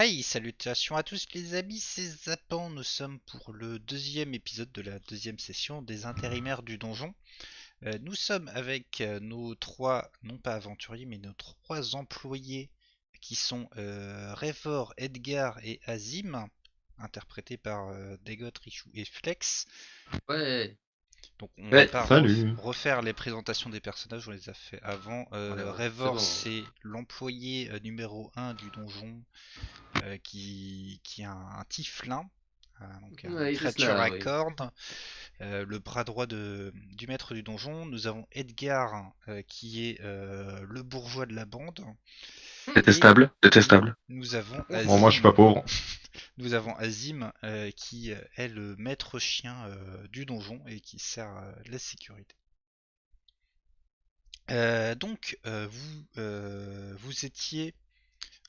Hey, salutations à tous les amis, c'est Zapan. Nous sommes pour le deuxième épisode de la deuxième session des intérimaires du donjon. Nous sommes avec nos trois, non pas aventuriers, mais nos trois employés qui sont Révor, Edgar et Azim, interprétés par Dagot, Richou et Flex. Ouais, Donc on va Ouais, pas salut. refaire les présentations des personnages, on les a fait avant. c'est Révor, bon. c'est l'employé numéro un du donjon qui est un tieflin, donc une Ouais, il fait créature cela, à oui. cornes, le bras droit du maître du donjon. Nous avons Edgar, qui est le bourgeois de la bande, et Détestable, détestable. nous avons Bon, moi, je suis pas Azim, pauvre. nous avons Azim qui est le maître chien du donjon et qui sert la sécurité. Vous étiez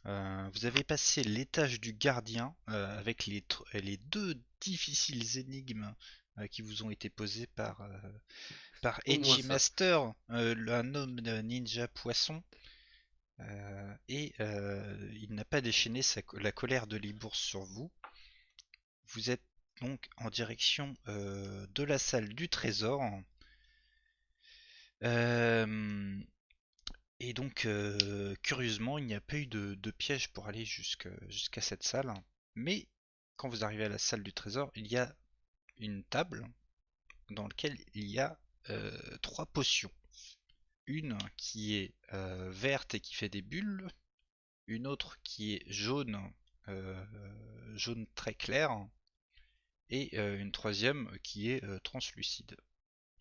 vous avez passé l'étage du gardien avec les deux difficiles énigmes qui vous ont été posées par Au moins Eiji ça. Master, un homme ninja poisson, et il n'a pas déchaîné la colère de Libourse sur vous. Vous êtes donc en direction de la salle du trésor. Euh, et donc, curieusement, il n'y a pas eu de piège pour aller jusqu'à cette salle. Mais quand vous arrivez à la salle du trésor, il y a une table dans laquelle il y a trois potions. Une qui est verte et qui fait des bulles, une autre qui est jaune, euh, jaune très clair, et une troisième qui est translucide.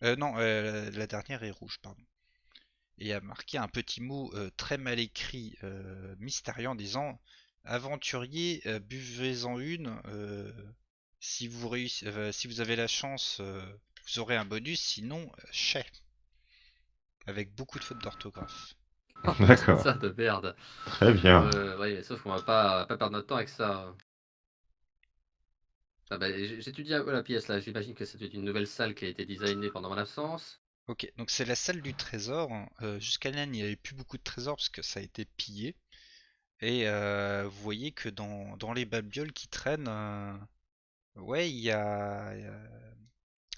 Non, la dernière est rouge, pardon. Et a marqué un petit mot très mal écrit, mystérieux, en disant aventurier, buvez-en une. Si vous avez la chance, vous aurez un bonus. Sinon, chais. Avec beaucoup de fautes d'orthographe. D'accord. Ça de merde. Très bien. Ouais, sauf qu'on va pas perdre notre temps avec ça. Ah bah, j'étudie un peu la pièce là. J'imagine que c'est une nouvelle salle qui a été designée pendant mon absence. Ok, donc c'est la salle du trésor. Jusqu'à là, il n'y avait plus beaucoup de trésors parce que ça a été pillé. Et vous voyez que dans les babioles qui traînent, ouais,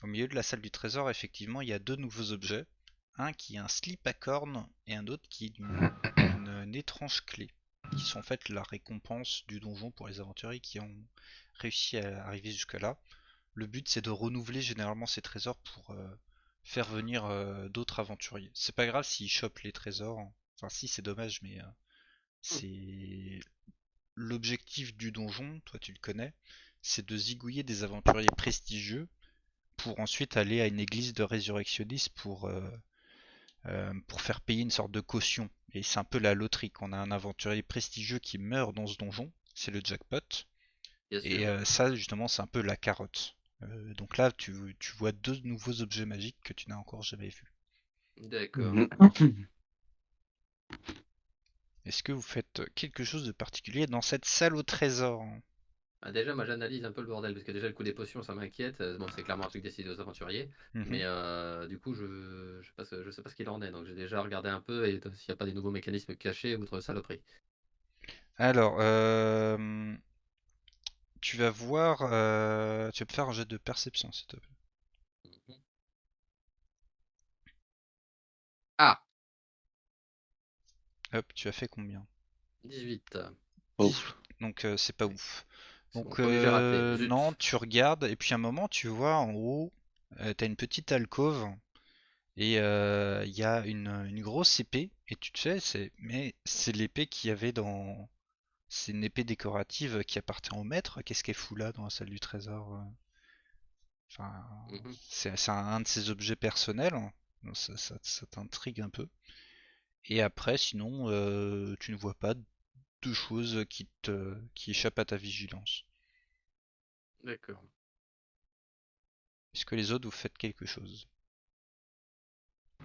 au milieu de la salle du trésor, effectivement, il y a deux nouveaux objets. Un qui est un slip à cornes et un autre qui est une étrange clé, qui sont en fait la récompense du donjon pour les aventuriers qui ont réussi à arriver jusque-là. Le but c'est de renouveler généralement ces trésors pour faire venir d'autres aventuriers. C'est pas grave s'ils chopent les trésors, enfin si c'est dommage, mais c'est l'objectif du donjon, toi tu le connais, c'est de zigouiller des aventuriers prestigieux pour ensuite aller à une église de résurrectionnistes pour faire payer une sorte de caution. Et c'est un peu la loterie. Quand on a un aventurier prestigieux qui meurt dans ce donjon, c'est le jackpot. Bien Et sûr. ça, justement, c'est un peu la carotte. Donc là, tu vois deux nouveaux objets magiques que tu n'as encore jamais vus. D'accord. Mhm. Est-ce que vous faites quelque chose de particulier dans cette salle au trésor? Ah, déjà, moi j'analyse un peu le bordel parce que déjà le coup des potions ça m'inquiète. Bon, c'est clairement un truc décidé aux aventuriers, Mhm. mais du coup je sais pas ce qu'il en est. Donc j'ai déjà regardé un peu et s'il n'y a pas des nouveaux mécanismes cachés outre saloperie. Alors, tu vas voir. Tu vas me faire un jet de perception, s'il te plaît. Ah, Hop, tu as fait combien? 18. 18. Ouf. Donc c'est pas Ouais, ouf. c'est mon Donc premier jet raté. non, Zut. tu regardes et puis à un moment tu vois en haut, t'as une petite alcôve et il y a une grosse épée et tu te fais, mais c'est l'épée qu'il y avait dans, c'est une épée décorative qui appartient au maître. Qu'est-ce qu'elle fout là dans la salle du trésor? Enfin, Mhm. c'est un de ses objets personnels, hein. Donc, ça t'intrigue un peu. Et après, sinon, tu ne vois pas de choses qui échappent à ta vigilance. D'accord. Est-ce que les autres vous faites quelque chose?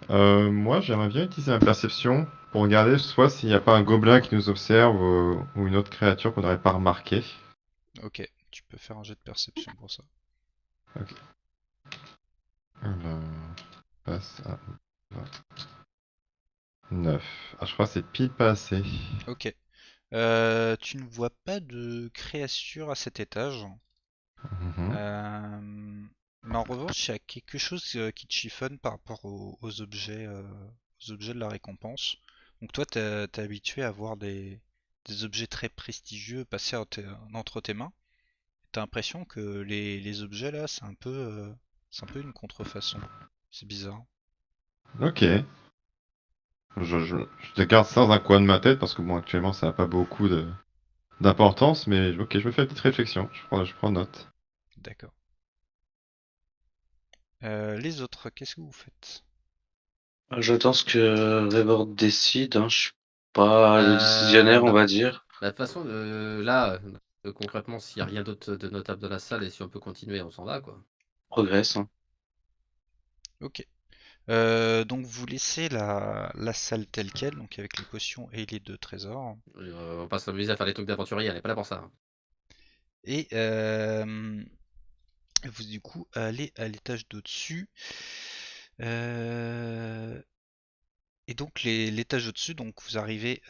Moi, j'aimerais bien utiliser ma perception pour regarder soit s'il n'y a pas un gobelin qui nous observe ou une autre créature qu'on n'aurait pas remarqué. Ok, tu peux faire un jet de perception pour ça. Ok. Alors, passe à 9. Ah, je crois que c'est pile pas assez. Ok. Tu ne vois pas de créature à cet étage. Mhm. Mais en revanche, il y a quelque chose qui te chiffonne par rapport aux objets de la récompense. Donc toi, t'es habitué à voir des objets très prestigieux passer entre tes mains. T'as l'impression que les objets là, c'est un peu une contrefaçon. C'est bizarre. Ok. Je garde ça dans un coin de ma tête parce que bon, actuellement, ça n'a pas beaucoup d'importance, mais ok, je me fais une petite réflexion. Je prends note. D'accord. Les autres, qu'est-ce que vous faites? J'attends ce que Revor décide, hein. Je suis pas le décisionnaire, on Bah, va dire. de toute façon, là, concrètement, s'il n'y a rien d'autre de notable dans la salle et si on peut continuer, on s'en va, quoi. Progresse, hein. Ok. Donc vous laissez la salle telle quelle, donc avec les potions et les deux trésors. On va pas s'amuser à faire des trucs d'aventurier, elle est pas là pour ça, hein. Et vous du coup allez à l'étage d'au-dessus. Euh, et donc l'étage au-dessus, donc vous arrivez,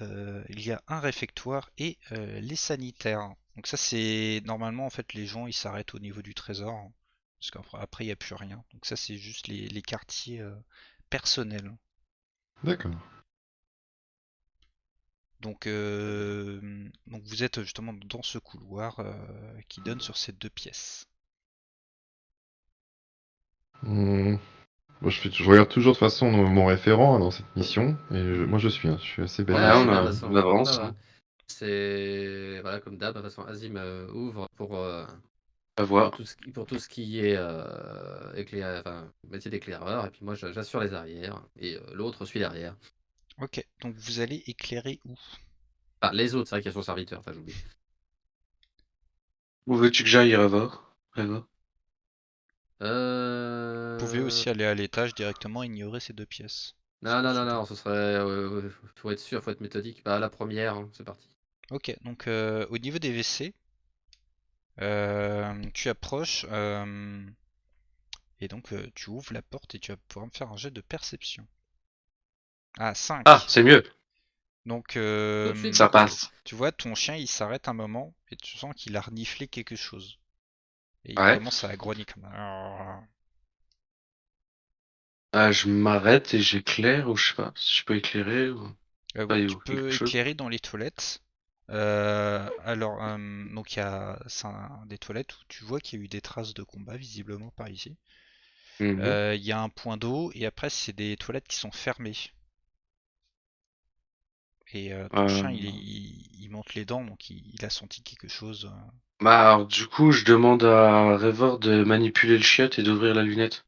il y a un réfectoire et les sanitaires. Donc ça c'est normalement en fait les gens ils s'arrêtent au niveau du trésor, hein, parce qu'après il n'y a plus rien. Donc ça c'est juste les quartiers personnels. D'accord. Donc vous êtes justement dans ce couloir qui donne sur ces deux pièces. Hmm. Bon, je regarde toujours de toute façon mon référent hein, dans cette mission, et moi je suis, hein, je suis assez Ouais, bête Ouais, là-dessus. on bah, de a, toute on façon, avance, voilà. hein. C'est voilà, comme d'hab, de toute façon, Azim ouvre À voir. pour tout ce qui est métier d'éclaireur, et puis moi j'assure les arrières, et l'autre suit derrière. Ok, donc vous allez éclairer où? Enfin, les autres, c'est vrai qu'il y a son serviteur, enfin j'oublie. Où veux-tu que j'aille, Revor? Revor? Vous pouvez Euh... aussi aller à l'étage directement et ignorer ces deux pièces. Si Non, vous le non, non, souhaitez. non, ce serait. Faut être sûr, faut être méthodique. Bah, la première, hein, c'est parti. Ok, donc au niveau des WC, tu approches et donc tu ouvres la porte et tu vas pouvoir me faire un jet de perception. Ah, Ah, 5. c'est mieux. Donc Tout de suite, Ça du coup. passe. tu vois, ton chien il s'arrête un moment et tu sens qu'il a reniflé quelque chose. Et il Ouais. commence à grogner comme ça. Ah, je m'arrête et j'éclaire, ou je sais pas, si je peux éclairer, ou pas, Oui, tu ou quelque peux chose. éclairer dans les toilettes. Donc il y a des toilettes où tu vois qu'il y a eu des traces de combat visiblement par ici. Mhm. Il y a un point d'eau et après c'est des toilettes qui sont fermées. Et ton chien Euh, il monte les dents donc il a senti quelque chose. Bah, alors, du coup, je demande à Revor de manipuler le chiotte et d'ouvrir la lunette.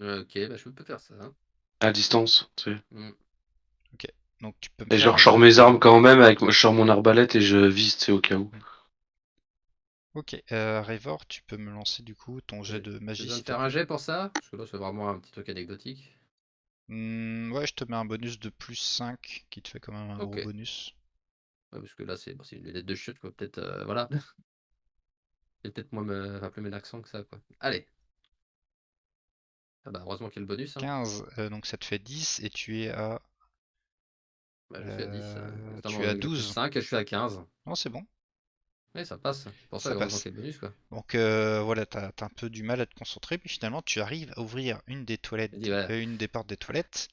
Ok, bah, je peux faire ça, hein. À distance, tu sais. Mm. Ok, donc tu peux me Et faire genre, un je sors jet mes de. armes quand même, je sors mon arbalète et je vise, tu sais, au cas où. Ok, Revor, tu peux me lancer du coup ton jet J'ai de j'ai magie besoin de s'il te faire un plaît. jet pour ça? Parce que là, c'est vraiment un petit truc anecdotique. Ouais, je te mets un bonus de plus 5 qui te fait quand même un Ok. gros Ouais, bonus. parce que là, c'est bon, c'est une lunette de chute, quoi. Peut-être, voilà. C'est peut-être moins enfin, plus mes accents que ça, quoi. Allez. Ah bah, heureusement qu'il y a le bonus, hein. 15, donc ça te fait 10 et tu es à Bah, je suis à 10. tu es à Notamment le plus 12. 5, je suis à 15. Non, c'est bon, Oui, ça passe. C'est pour ça, ça heureusement passe. qu'il y a le bonus, quoi. Donc voilà, t'as un peu du mal à te concentrer, mais finalement tu arrives à ouvrir une des J'ai dit, toilettes, voilà. une des portes des toilettes,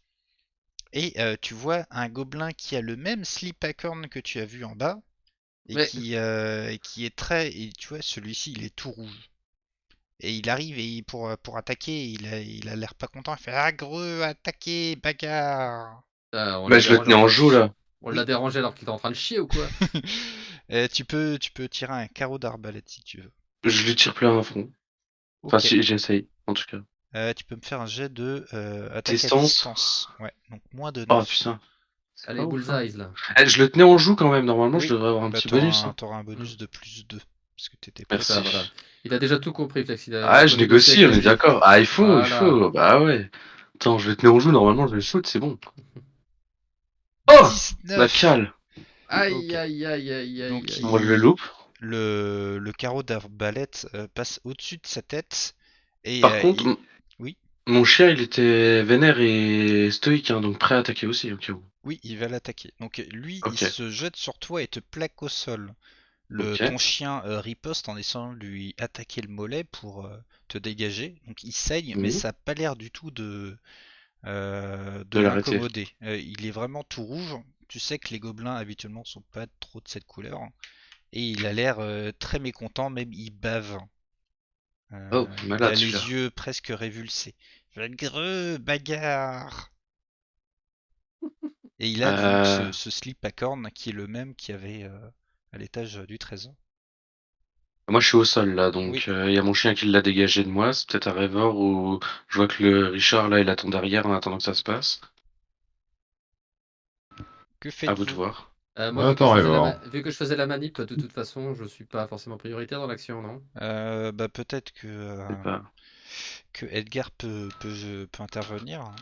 et tu vois un gobelin qui a le même slip à cornes que tu as vu en bas, Mais, et qui est très, et tu vois celui-ci il est tout rouge. Et il arrive pour attaquer, il a l'air pas content, il fait agreux, attaquer, bagarre. on Bah, l'a je le dérangé tenais en en train de joue, là. On l'a Oui. dérangé alors qu'il était en train de chier ou quoi? Tu peux tirer un carreau d'arbalète si tu veux. Je lui tire plein à fond. Enfin, Ok. si, j'essaye, en tout cas. Tu peux me faire un jet de attaque à Distance. distance. Ouais, donc moins de Oh, 9. putain. C'est pas Allez, ouf, hein. bullseye, là. Je le tenais en joue quand même. Normalement, je Oui, devrais avoir un bah petit bonus, hein. t'auras un Mm. bonus de plus 2 parce que t'étais C'est ça, pressé. voilà. Merci. Il a déjà tout compris, Flex. Il Ah, faut je négocier négocie, avec on est lui. d'accord. Ah, il Voilà. faut. Bah ouais. Attends, je le tenais en joue. Normalement, je le shoot, c'est bon. Oh! La 19. cale. Aïe, Ok. aïe, aïe, aïe, aïe, Donc Moi, je aïe. le loupe. le carreau d'arbalète passe au-dessus de sa tête et Par contre, oui. mon chien, il était vénère et stoïque, hein, donc prêt à attaquer aussi, au cas où. Oui, il va l'attaquer. Donc lui, il Ok. se jette sur toi et te plaque au sol. Ok. Ton chien riposte en essayant de lui attaquer le mollet pour te dégager. Donc il saigne, mais Mhm. ça n'a pas l'air du tout de De l'arrêter. l'incommoder. Il est vraiment tout rouge. Tu sais que les gobelins habituellement sont pas trop de cette couleur. Et il a l'air très mécontent, même il bave. Oh, Il a malade les celui-là. yeux presque révulsés. Greux bagarre. Et il a donc Euh, ce slip à cornes qui est le même qu'il y avait à l'étage du trésor. Moi, je suis au sol là, Oui, donc il y a mon chien qui l'a dégagé de moi. C'est peut-être un rêveur ou je vois que le Richard là, il attend derrière en attendant que ça se passe. que À vous de faites-vous? voir. Moi, Attends, Révor. vu que je faisais la manip, de toute façon, je suis pas forcément prioritaire dans l'action, non? Bah peut-être C'est pas. que Edgar peut intervenir.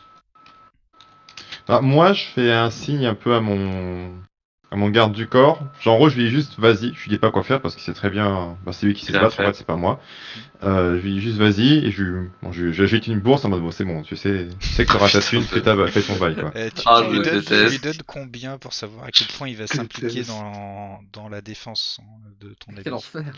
Ah, moi, je fais un signe un peu à mon garde du corps. Genre, en gros, je lui dis juste vas-y. Je lui dis pas quoi faire parce qu'il sait très bien. Bah, c'est lui qui sait Il se a battre, en fait, fait. c'est pas moi. Je lui dis juste vas-y et j'agite une bourse en mode bon, c'est bon, tu sais que t'auras ta thune, fais ton bail, quoi. Ah, Tu je lui le tu lui déteste. donnes combien pour savoir à quel point il va Je s'impliquer déteste. dans la défense de ton Quel ami? enfer!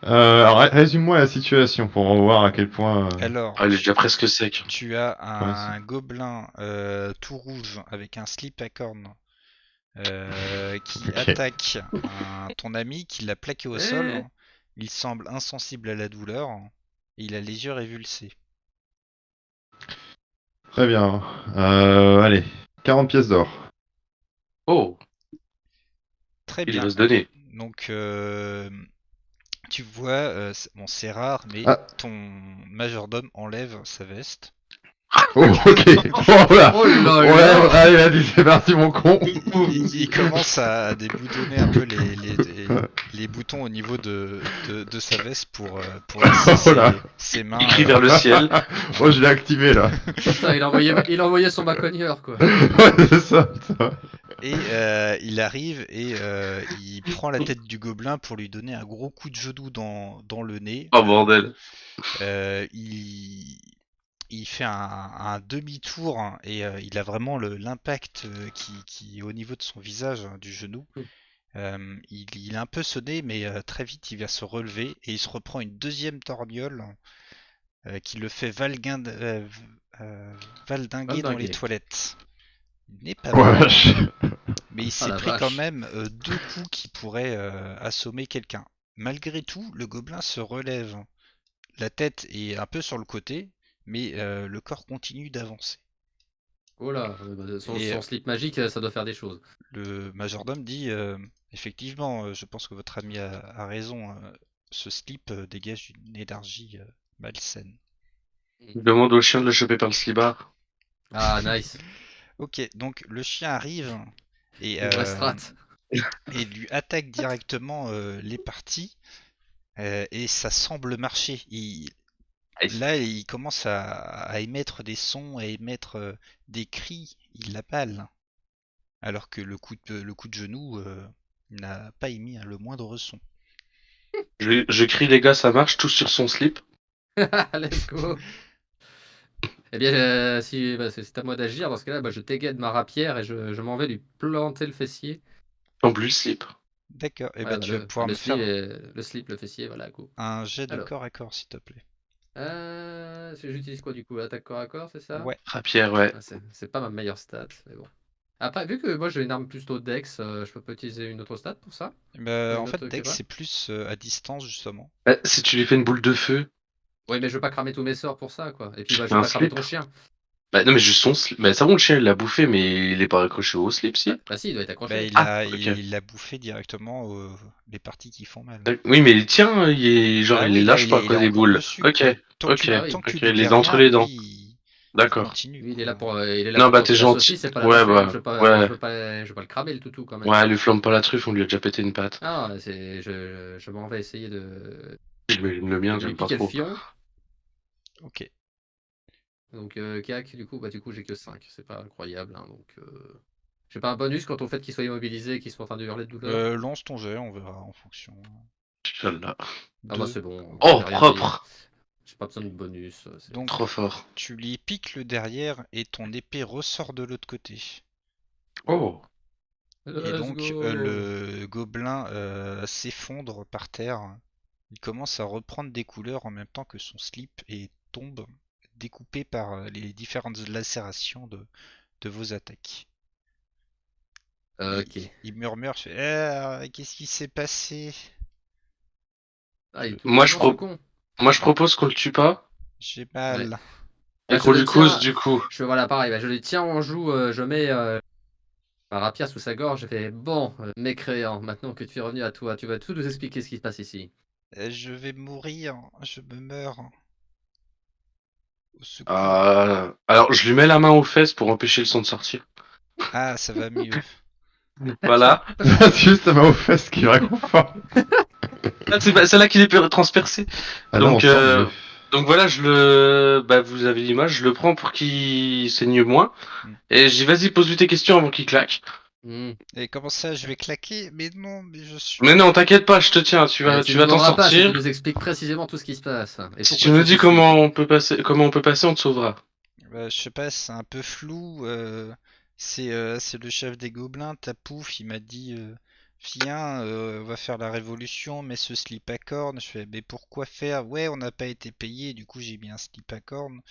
Alors, résume-moi la situation pour voir à quel point. Alors, Ah, il est déjà presque sec. tu as Ouais, c'est- un gobelin tout rouge avec un slip à cornes qui ok. attaque ton ami, qui l'a plaqué au sol. Eh! Il semble insensible à la douleur et il a les yeux révulsés. Très bien. Allez, 40 pièces d'or. Oh, Très il bien. va se donner. Donc, tu vois, bon, c'est rare, mais Ah, ton majordome enlève sa veste. oh, ok. Oh là. Oh là Ouais, là! allez, vas-y, c'est parti, mon con. Il commence à déboutonner un peu les boutons au niveau de sa veste pour laisser Oh là. ses mains. Il crie vers le ciel. Oh, je l'ai activé là. Putain, il a envoyé son bacogneur, quoi. Ouais, c'est ça, putain. Et il arrive et il prend la tête du gobelin pour lui donner un gros coup de genou dans le nez. Oh bordel. Euh, il, il fait un demi-tour hein, et il a vraiment l'impact qui est au niveau de son visage, hein, du genou. Il est un peu sonné, mais très vite il va se relever et il se reprend une deuxième torgnole qui le fait valdinguer dans les Valdinguer. toilettes. Il n'est pas Oh, mort, vache. mais il Ah s'est la pris quand vache. même deux coups qui pourraient assommer quelqu'un. Malgré tout, le gobelin se relève. La tête est un peu sur le côté, mais le corps continue d'avancer. Oh là, Et son slip magique, ça doit faire des choses. le majordome dit effectivement, je pense que votre ami a raison. Ce slip dégage une énergie malsaine. Il demande au chien de le choper par le slibard. Ah, nice. Ok, donc le chien arrive et, Une vraie strat. et lui attaque directement les parties et ça semble marcher. Là, il commence à émettre des sons, à émettre des cris. Il l'appelle. Alors que le coup de genou n'a pas émis le moindre son. Je crie les gars, ça marche, tous sur son slip. Let's go. Eh bien, si bah, c'est à moi d'agir, dans ce cas-là, bah, je dégaine ma rapière et je m'en vais lui planter le fessier. En plus le slip. D'accord, et Ouais, bah bah, tu vas pouvoir me faire le slip, le fessier, voilà, go. un jet de Alors, corps à corps, s'il te plaît. j'utilise quoi du coup? Attaque corps à corps, c'est ça? Ouais. Rapière, ouais. Ah, c'est pas ma meilleure stat, mais bon. Après, vu que moi j'ai une arme plutôt dex, je peux pas utiliser une autre stat pour ça? Bah, en Une fait, autre Dex, que c'est plus à distance, justement. Si tu lui fais une boule de feu, Oui, mais je veux pas cramer tous mes sorts pour ça, quoi. Et puis, bah, je fais veux un pas cramer slip. ton chien. Bah non mais juste son slip. Bah ça bon le chien il l'a bouffé mais il est pas accroché au slip Bah, si. bah si, il doit être Bah, accroché. Ah ok. il l'a bouffé directement les parties qui font mal. Oui mais tiens, il est genre Ah il les oui, là, lâche pas il est quoi des encore boules. dessus, Ok, quoi. ok, Ah oui. Tant que ok, tu lui il mets les a entre rien, les lui, dents. il D'accord. continue, Lui, quoi. il est là Non pour bah t'es choper la gentil. saucisse, c'est pas la Ouais manger. bah Je ouais. veux pas le cramer le toutou quand même. Ouais, lui flamme pas la truffe, on lui a déjà pété une patte. Ah, je m'en vais essayer J'imagine le mien, de lui j'aime pas piquer le trop. fion. Ok. Donc, Kiak, du coup, j'ai que 5. C'est pas incroyable, hein, donc... J'ai pas un bonus quant au fait qu'il soit immobilisé et qu'il soit en train de hurler de douleur. Lance ton jet, on verra en fonction. Inch'Allah. Ah bah 2. c'est bon, Oh j'ai rien dit. propre. J'ai pas besoin de bonus. Donc, Trop fort. tu lui piques le derrière et ton épée ressort de l'autre côté. Oh. Et Let's donc go. le gobelin s'effondre par terre. Il commence à reprendre des couleurs en même temps que son slip et tombe, découpé par les différentes lacérations de vos attaques. Il, Ok. il murmure, je fais, ah, qu'est-ce qui s'est passé? Ah, il Je- est tout Moi, je vivant, ce pro- con. Moi, je propose qu'on le tue pas J'ai Ouais. mal. et Bah, je qu'on le lui cause tiens. du coup. Voilà, pareil. Bah, je le tiens en joue. Je mets ma rapière sous sa gorge. Je fais bon, mécréant. Maintenant que tu es revenu à toi, tu vas tout nous expliquer ce qui se passe ici. Je vais mourir, je me meurs. Au secours. Alors, je lui mets la main aux fesses pour empêcher le sang de sortir. Ah, ça va mieux. Voilà. C'est juste ma aux fesses qui réconfort. Ah, c'est là qu'il est transpercé. Ah non, Donc, tant mieux. donc voilà, bah, vous avez l'image, je le prends pour qu'il saigne moins. Hmm. Et je dis, vas-y, pose-lui tes questions avant qu'il claque. Hmm. Et comment ça, je vais claquer? Mais non, mais je suis... Mais non, t'inquiète pas, je te tiens, Tu tu ne vas t'en mourras pas si tu sortir. nous expliques précisément tout ce qui se passe. Et Si pourquoi tu tu nous es dis ici. comment on peut passer, on te sauvera. Bah, je sais pas, c'est un peu flou. C'est le chef des gobelins, Tapouf, il m'a dit viens, on va faire la révolution, mets ce slip à cornes. Je fais mais pourquoi faire? Ouais, on n'a pas été payé, du coup j'ai mis un slip à cornes.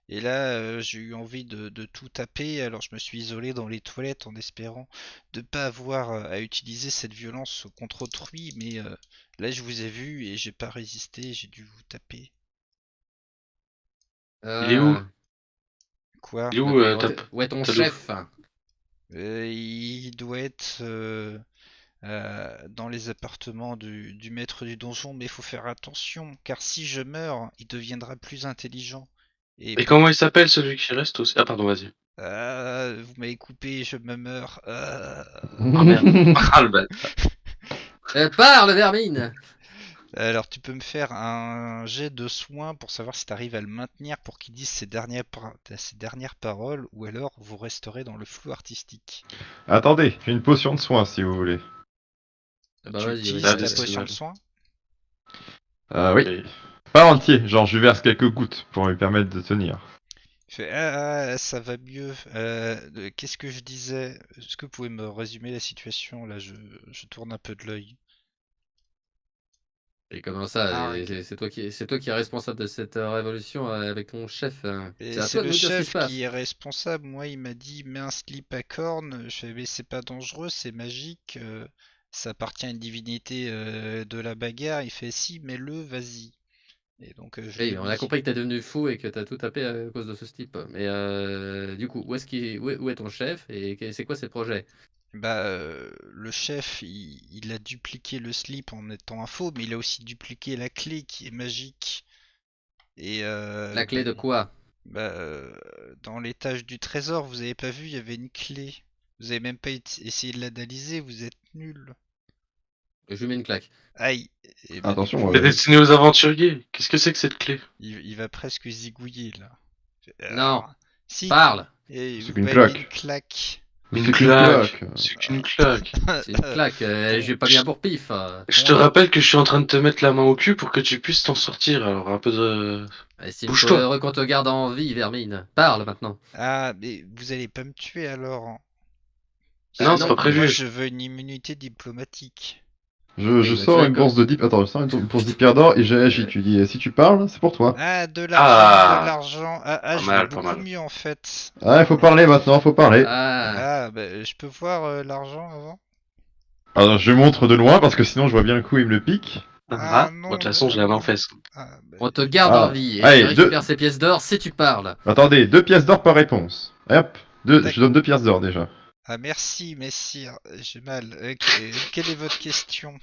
Et là, j'ai eu envie de tout taper, alors je me suis isolé dans les toilettes en espérant de pas avoir à utiliser cette violence contre autrui, mais là je vous ai vu et j'ai pas résisté, j'ai dû vous taper. Il est où? Quoi? Il est où, Ok, où est ton Tadou? chef? Il doit être dans les appartements du maître du donjon, mais il faut faire attention, car si je meurs, il deviendra plus intelligent. Et Et pour... comment il s'appelle celui qui reste aussi? Ah, pardon, vas-y. Vous m'avez coupé, je me meurs. Ah merde. Ah le bâtard. Parle, vermine! Alors tu peux me faire un jet de soin pour savoir si tu arrives à le maintenir pour qu'il dise ses dernières paroles, ou alors vous resterez dans le flou artistique. Attendez, j'ai une potion de soin si vous voulez. Bah Tu vas-y, utilises Ah, vas-y, ta vas-y. potion de décimale. soin? Oui. Et- Pas entier, genre je lui verse quelques gouttes pour lui permettre de tenir. Il fait, ça va mieux. Qu'est-ce que je disais? Est-ce que vous pouvez me résumer la situation? Là, je tourne un peu de l'œil. Et comment ça? Arg. C'est toi qui es responsable de cette révolution avec ton chef. Et C'est à c'est toi de le nous dire ce qui se chef qui passe. est responsable. Moi, il m'a dit, mets un slip à cornes. Je fais, mais c'est pas dangereux, c'est magique. Ça appartient à une divinité de la bagarre. Il fait, si, mets-le, vas-y. Et donc, je Oui, l'ai on a mis. compris que t'es devenu fou et que t'as tout tapé à cause de ce type. Mais du coup, où est ton chef et c'est quoi ses projets? Bah, le chef, il a dupliqué le slip en étant un faux, mais il a aussi dupliqué la clé qui est magique. Et La clé de quoi? bah, dans l'étage du trésor, vous avez pas vu, il y avait une clé. Vous avez même pas essayé de l'analyser, vous êtes nul. Je lui mets une claque. Aïe. Et bah du Attention, coup, C'est destiné aux aventuriers. Qu'est-ce que c'est que cette clé? il va presque zigouiller là. Non, Ah, si. parle! Et c'est vous qu'une m'avez mis une claque. claque. Une C'est qu'une claque. claque. C'est qu'une claque. C'est une claque. Ton, J'ai pas bien pour pif. Je te ton ép- rappelle que je suis en train de te mettre la main au cul pour que tu puisses t'en sortir. Alors un peu de... Estime-toi Bouge-toi. heureux qu'on te garde en vie, vermine. Parle maintenant. Ah, mais vous allez pas me tuer alors, hein. Bah Non, c'est pas non. Moi, prévu. je veux une immunité diplomatique. Je Oui, bah tu sors vois, une bourse de 10... Attends, je sors une bourse 10 pierres d'or et j'ai agi. Tu dis, si tu parles, c'est pour toi. Ah, de l'argent, de Ah, l'argent. pas Je vais mal, pas beaucoup mal. mieux en fait. Ah, il faut parler maintenant, faut parler. Ah, Bah, je peux voir l'argent avant? Alors, je montre de loin parce que sinon je vois bien le coup, il me le pique. Ah, Bon, de non, toute façon, non, j'ai la main aux non. fesses. Bah, on te garde en Ah, vie et tu allez, récupères ces pièces d'or si tu parles. Attendez, 2 pièces d'or par réponse. Hop, je donne 2 pièces d'or déjà. Ah, merci, messire. J'ai mal. Quelle est votre question?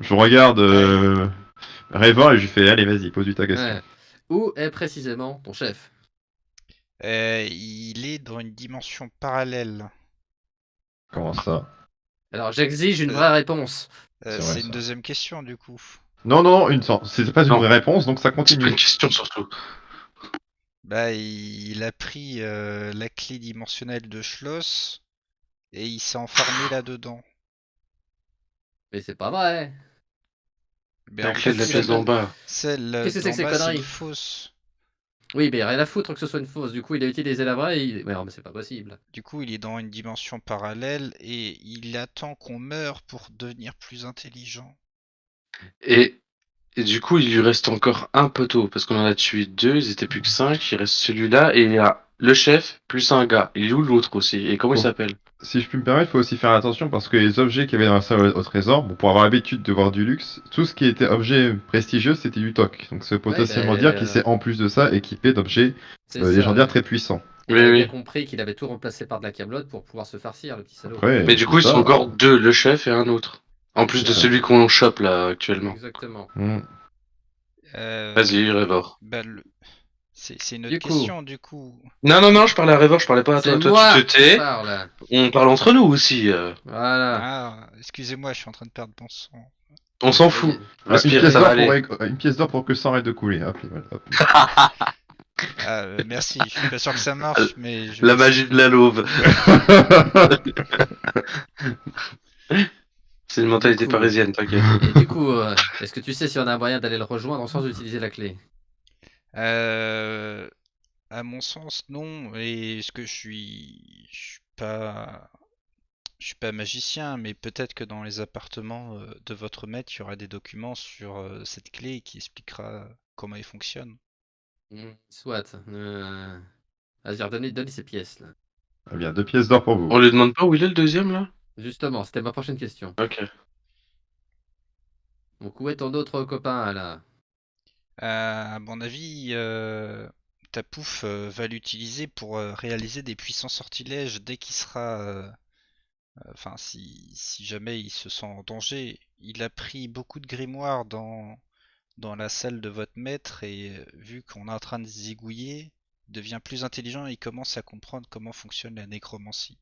Je regarde Rayvan et je lui fais, allez, vas-y, pose-lui ta question. Ouais. Où est précisément ton chef? Il est dans une dimension parallèle. Comment ça? Alors j'exige une Euh, vraie réponse. C'est vrai, c'est une ça. deuxième question du coup. Non, non, c'est pas une Non. vraie réponse, donc ça C'est pas continue. une question surtout. Bah, il a pris la clé dimensionnelle de Schloss et il s'est enfermé là-dedans. Mais c'est pas vrai. Mais La en clé fait, de la Qu'est-ce que c'est pièce que d'en ça bas. celle Qu'est-ce que c'est d'en que ces bas, c'est une conneries? fausse. Oui, mais rien à foutre que ce soit une fausse. Du coup, il a utilisé la vraie. Mais non, mais c'est pas possible. Du coup, il est dans une dimension parallèle et il attend qu'on meure pour devenir plus intelligent. Et, et du coup, il lui reste encore un poteau, parce qu'on en a tué 2, ils étaient plus que 5. Il reste celui-là, et il y a le chef, plus un gars. Il est où l'autre aussi? Et comment il Bon. s'appelle? Si je puis me permettre, il faut aussi faire attention parce que les objets qu'il y avait dans la salle au trésor, bon, pour avoir l'habitude de voir du luxe, tout ce qui était objet prestigieux, c'était du toc. Donc ça veut Ouais, potentiellement dire qu'il s'est en plus de ça équipé d'objets c'est ça. légendaires très puissants. Il Oui, avait oui. bien compris qu'il avait tout remplacé par de la camelote pour pouvoir se farcir, le petit salaud. Après, Mais du tout coup, ils ça, sont encore 2, le chef et un autre. En C'est plus de ça. celui qu'on chope là actuellement. Exactement. Vas-y, Révor. Bah, c'est une Du autre coup. question, du coup. Non, je parlais à Révor, je parlais pas à C'est toi. Toi, moi tu te qui tais. parle. On parle entre nous aussi. Voilà. Ah, excusez-moi, je suis en train de perdre mon sang. On s'en Ça y fout. est. Respire, ça va aller. une pièce d'or pour que ça arrête de couler. Hop, et voilà, hop. Ah, merci, je suis pas sûr que ça marche, mais je La vais magie essayer. de la louve. C'est une mentalité coup. parisienne, t'inquiète. Et du coup, est-ce que tu sais si on a un moyen d'aller le rejoindre sans utiliser la clé? À mon sens, non. Et ce que je suis pas magicien, mais peut-être que dans les appartements de votre maître, il y aura des documents sur cette clé qui expliquera comment elle fonctionne. Soit. Vas-y, donne-lui ces pièces là. Eh bien, 2 pièces d'or pour vous. On lui demande pas où il est le deuxième là? Justement, c'était ma prochaine question. Ok. Donc où est ton autre copain là? À mon avis, ta pouf va l'utiliser pour réaliser des puissants sortilèges dès qu'il sera, enfin, si jamais il se sent en danger. Il a pris beaucoup de grimoires dans la salle de votre maître et vu qu'on est en train de zigouiller, il devient plus intelligent et il commence à comprendre comment fonctionne la nécromancie.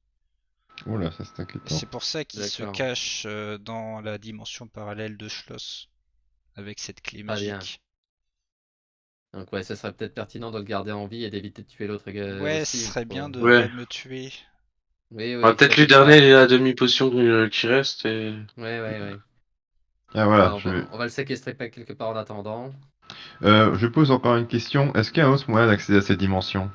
Oh là, ça c'est Et inquiétant. c'est pour ça qu'il se D'accord. cache dans la dimension parallèle de Schloss avec cette clé Très bien. magique. Donc ouais, ça serait peut-être pertinent de le garder en vie et d'éviter de tuer l'autre Ouais, aussi. ce serait bien de Ouais. pas me tuer. Oui, On va oui, peut-être lui t'inquiète pas. donner la demi-potion qui reste et... Ouais. Ah voilà, On va le séquestrer pas quelque part en attendant. je pose encore une question. Est-ce qu'il y a un autre moyen d'accéder à cette dimension?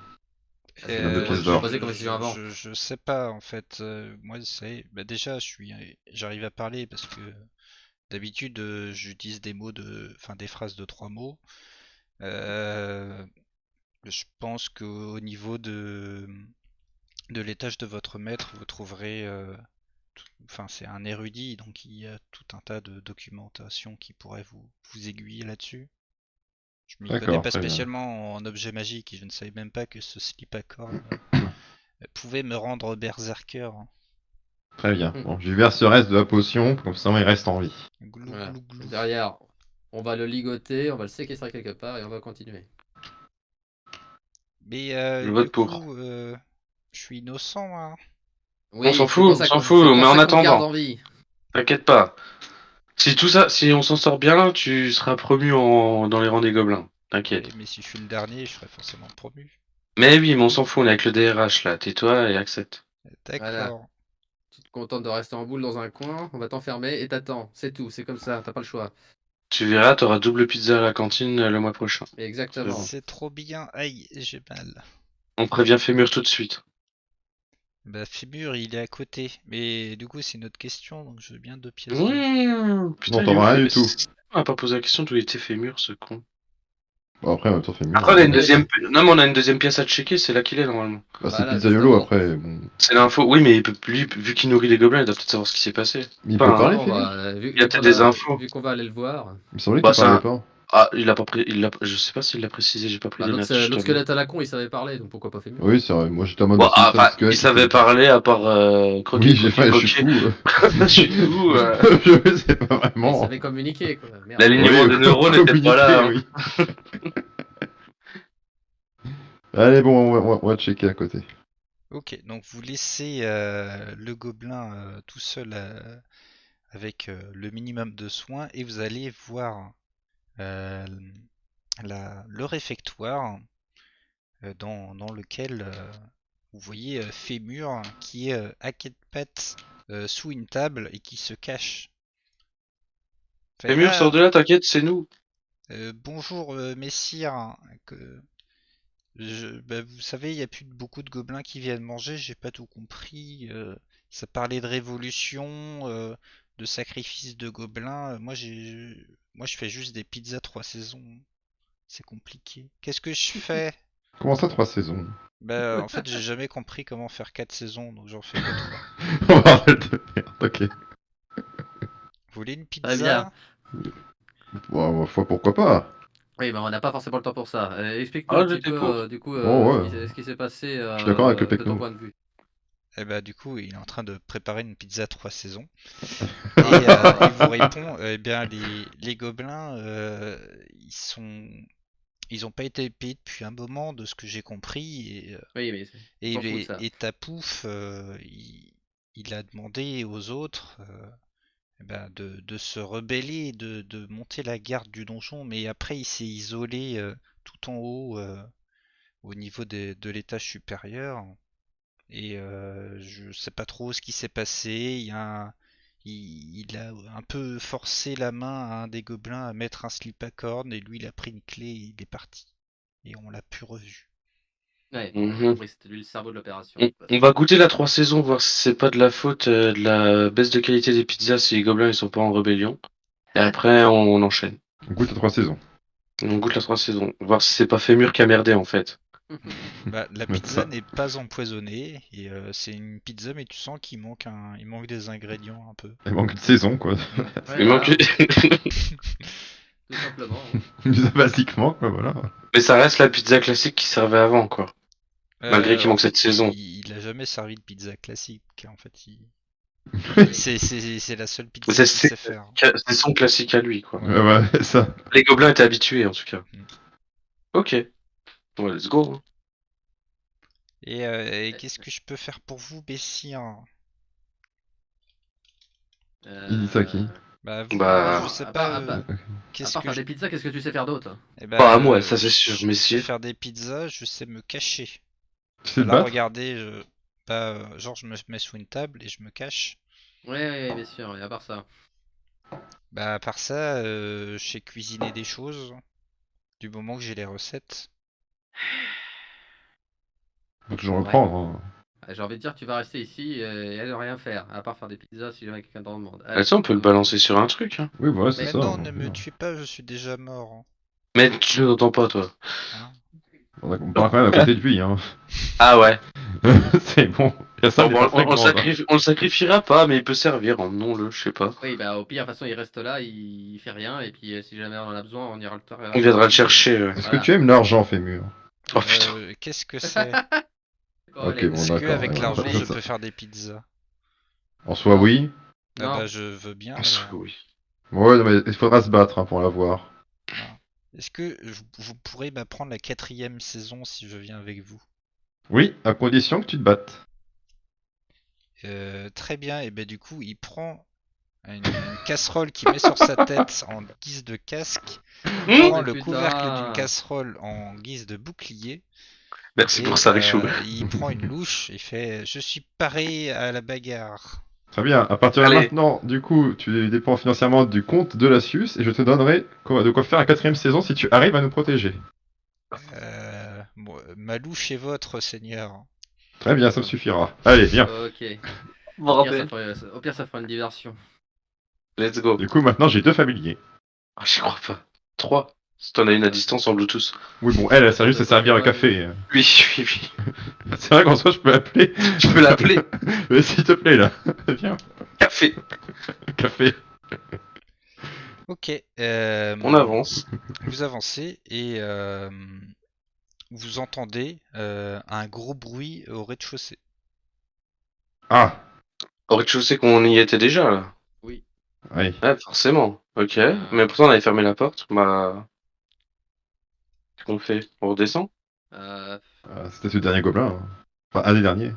C'est deux pièces d'or. j'ai posé comme question avant. Je sais pas en fait. Moi, bah déjà, j'arrive à parler parce que d'habitude, j'utilise enfin des phrases de 3 mots. Euh, je pense qu'au niveau de l'étage de votre maître, vous trouverez, enfin c'est un érudit, donc il y a tout un tas de documentation qui pourrait vous aiguiller là-dessus. Je m'y connais D'accord, pas très bien. spécialement en objet magique et je ne savais même pas que ce slip à corps pouvait me rendre berserker. Très bien. Bon, je lui verse le reste de la potion, comme ça il reste en vie. Glou Voilà. glou glou. Derrière, on va le ligoter, on va le séquestrer quelque part et on va continuer. Mais Je du vote pour. coup, je suis innocent, hein. Oui, s'en c'est fout, pour on ça s'en qu'on fout, mais en le garde attendant, en vie. t'inquiète pas. Si on s'en sort bien, tu seras promu dans les rangs des gobelins. T'inquiète. Oui, mais si je suis le dernier, je serai forcément promu. Mais oui, mais on s'en fout, on est avec le DRH là. Tais-toi et accepte. Voilà. D'accord. Tu te contentes de rester en boule dans un coin, on va t'enfermer et t'attends. C'est tout, c'est comme ça, t'as pas le choix. Tu verras, t'auras double pizza à la cantine le mois prochain. Exactement. bon. C'est trop bien. Aïe, j'ai mal. On prévient Fémur tout de suite. Bah, Fébure, il est à côté. Mais du coup, c'est une autre question, donc je veux bien 2 pièces d'or. Putain, Non, il est t'en où rien du tout. On a pas posé la question d'où était Fémur, ce con. Bon, après, en même temps, fait mieux. Après, on a une Ouais, deuxième... Non, mais on a une deuxième pièce à checker, c'est là qu'il est normalement. Bah, c'est voilà, Pizzaiolo justement. après. Bon. C'est l'info. Oui, mais il peut... lui, vu qu'il nourrit les gobelins, il doit peut-être savoir ce qui s'est passé. Il Enfin, peut parler, Non, Fémur? bah, il y a peut-être des infos. vu qu'on va aller le voir. Il me semblait Bah, qu'il c'est parlait un... pas. Ah, il a pas pris... Je sais pas s'il l'a précisé, j'ai pas pris Bah, de notes. je l'autre t'avoue. squelette à la con, il savait parler, donc pourquoi pas Fémur? Oui, c'est vrai. Moi, j'étais en mode Bon, aussi le seul enfin, squelette il qui savait connaît pas. parler à part croquer, Oui, j'ai croquer, fait, je suis croquer. fou. Je suis fou. Je sais pas Il vraiment. savait communiquer, quoi. Merde. L'alignement des neurones n'était pas là. Hein. Oui. Allez, bon, on va checker à côté. Ok, donc vous laissez le gobelin tout seul avec le minimum de soins et vous allez voir euh, le réfectoire dans lequel vous voyez Fémur qui est à quatre pattes sous une table et qui se cache. Fait, Fémur, sors de là, t'inquiète, c'est nous. bonjour messire, que- Bah, vous savez, il y a plus beaucoup de gobelins qui viennent manger, j'ai pas tout compris. Ça parlait de révolution, de sacrifice de gobelins. Moi, je fais juste des pizzas 3 saisons. C'est compliqué. Qu'est-ce que je fais? Comment ça, 3 saisons? Bah, en fait, j'ai jamais compris comment faire 4 saisons, donc j'en fais que 3. Oh, bordel de merde, ok. Vous voulez une Très bien. pizza? Bon, ma foi, pourquoi pas? Oui, bah on n'a pas forcément le temps pour ça. Explique-nous Ah, un petit j'étais peu, pour. du coup, Oh, ouais. ce qui s'est passé Je suis d'accord avec le de ton Pecno. point de vue. Eh bah, du coup, il est en train de préparer une pizza 3 saisons. Et il vous répond, eh bien, les gobelins, ils ont pas été payés depuis un moment, de ce que j'ai compris. Oui, mais on s'en fout de ça. Et Tapouf, il a demandé aux autres eh ben, de se rebeller, de monter la garde du donjon, mais après il s'est isolé tout en haut, au niveau de l'étage supérieur. Et je sais pas trop ce qui s'est passé. Il a un peu forcé la main à un des gobelins à mettre un slip à corne, et lui il a pris une clé et il est parti. Et on l'a plus revu. Ouais, on a Mhm. compris, c'était lui le cerveau de l'opération. On va goûter la 3 saisons, voir si c'est pas de la faute de la baisse de qualité des pizzas si les gobelins ils sont pas en rébellion. Et après, on enchaîne. On goûte à 3 saisons. On goûte la 3 saisons. Voir si c'est pas Fémur qui a merdé en fait. Bah, la Mettre pizza ça. n'est pas empoisonnée, et c'est une pizza, mais tu sens il manque des ingrédients un peu. Il manque de saison, quoi. Ouais, Il voilà, manque... tout simplement. Basiquement, quoi, voilà. Mais ça reste la pizza classique qui servait avant, quoi. Malgré qu'il En manque cette fait, saison. il a jamais servi de pizza classique. En fait, Oui. c'est la seule pizza C'est qu'il sait faire. c'est son classique à lui, quoi. Ouais. Ouais, ça. Les gobelins étaient habitués, en tout cas. Mm. Ok. Ouais, let's go. Hein. Et qu'est-ce que je peux faire pour vous, Bessir? Il dit ça à qui? Bah vous, Bah, je sais à pas. part, à part- à Qu'est-ce part que faire des pizzas, qu'est-ce que tu sais faire d'autre? Eh ben, pas à moi, ça c'est sûr, je sais messieurs. faire des pizzas, je sais me cacher. Tu sais te Là, battre? regardez, genre je me mets sous une table et je me cache. Ouais, bien sûr, et à part ça. Bah, à part ça, je sais cuisiner des choses, du moment que j'ai les recettes. Faut toujours Ouais. reprendre. Hein. J'ai envie de dire, tu vas rester ici et ne rien faire, à part faire des pizzas si jamais quelqu'un t'en demande. Ah, Allez, ça, on peut le balancer sur un truc. Hein. Oui, voilà, c'est Mais ça. Non, on ne me peut- tuez pas, je suis déjà mort. Mais tu nous entends pas, toi. Hein. on parle quand même à côté de lui, hein. Ah ouais. C'est bon. Il y a ça, Bon, il est bah, pas très grand. Hein. on le sacrifiera pas, mais il peut servir, emmenons-le, je sais pas. oui, bah au pire, de toute façon, il reste là, il fait rien, et puis si jamais on en a besoin, on ira le temps. On viendra le chercher. Ouais. Est-ce que Voilà. tu aimes l'argent, Fémur? Oh putain. Qu'est-ce que c'est? Ok, bon, Est-ce que d'accord, avec ouais, l'argent, ouais, je ça. peux faire des pizzas? En soi, Non. oui. Ah Non. bah, je veux bien. Oui. Ouais, non, mais il faudra se battre hein, pour l'avoir. Ah. Est-ce que vous pourrez m'apprendre la 4e saison si je viens avec vous? Oui, à condition que tu te battes. Très bien, et ben du coup, il prend une casserole qu'il met sur sa tête en guise de casque, il prend Oh, le putain. couvercle d'une casserole en guise de bouclier, Merci et pour ça, Richou. il prend une louche et fait Je suis paré à la bagarre. Très bien. À partir de Allez. maintenant, du coup, tu dépends financièrement du compte de la Sius et je te donnerai de quoi faire la 4e saison si tu arrives à nous protéger. Ma louche est votre, seigneur. Très bien, ça me suffira. Allez, viens. Ok. Bordel. Au pire, ça fera une diversion. Let's go. Du coup, maintenant, j'ai 2 familiers. Ah, j'y crois pas. 3. Si t'en as une à distance en Bluetooth. Oui, bon, elle sert juste à servir un café. Oui, oui, oui. C'est vrai qu'en soi, je peux l'appeler. Je peux l'appeler. Mais s'il te plaît, là. Viens, Café. café. Ok, On avance. vous avancez et vous entendez un gros bruit au rez-de-chaussée. Ah, Au rez-de-chaussée qu'on y était déjà, là. Oui. oui. Ouais, forcément. Ok. Mais pourtant, on avait fermé la porte. Bah. Qu'est-ce qu'on fait? On redescend? C'était le dernier gobelin. Hein. Enfin, un des derniers.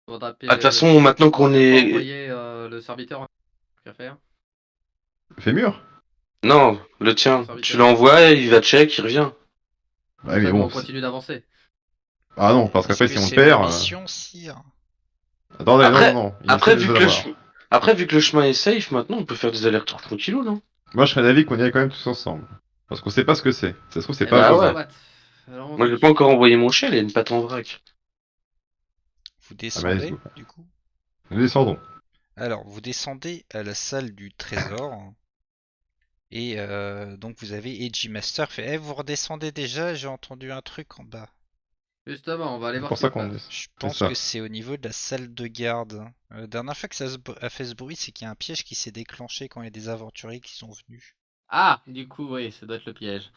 Faudra Ah, de toute façon, maintenant qu'on est. envoyer le serviteur. Qu'à faire? Fémur. Non, le tien. Serviteur. Tu l'envoies, il va check, il revient. Ah, mais bon. On continue d'avancer. Ah non, parce Est-ce qu'après, que si on le c'est perd. ma mission, sire? Attendez, Après- non. Il Après essaie vu, de que les le avoir. Après, vu que le chemin est safe, maintenant, on peut faire des allers-retours tranquillou, non? Moi, je serais d'avis qu'on y aille quand même tous ensemble. Parce qu'on sait pas ce que c'est. Ça se trouve, c'est Eh pas ben, un ouais. gobelin. soit. Moi, j'ai pas encore envoyé mon chien, il a une patte en vrac. Vous Ah bah, let's descendez, go. du coup. Nous descendons. Alors, vous descendez à la salle du trésor. Et donc vous avez Edgy Master fait vous redescendez déjà, j'ai entendu un truc en bas. Justement, on va aller C'est voir pour ce qui ça se qu'on passe. est. Je C'est pense que ça. c'est au niveau de la salle de garde. Dernière fois que a fait ce bruit, c'est qu'il y a un piège qui s'est déclenché quand il y a des aventuriers qui sont venus. Ah, du coup, oui, ça doit être le piège.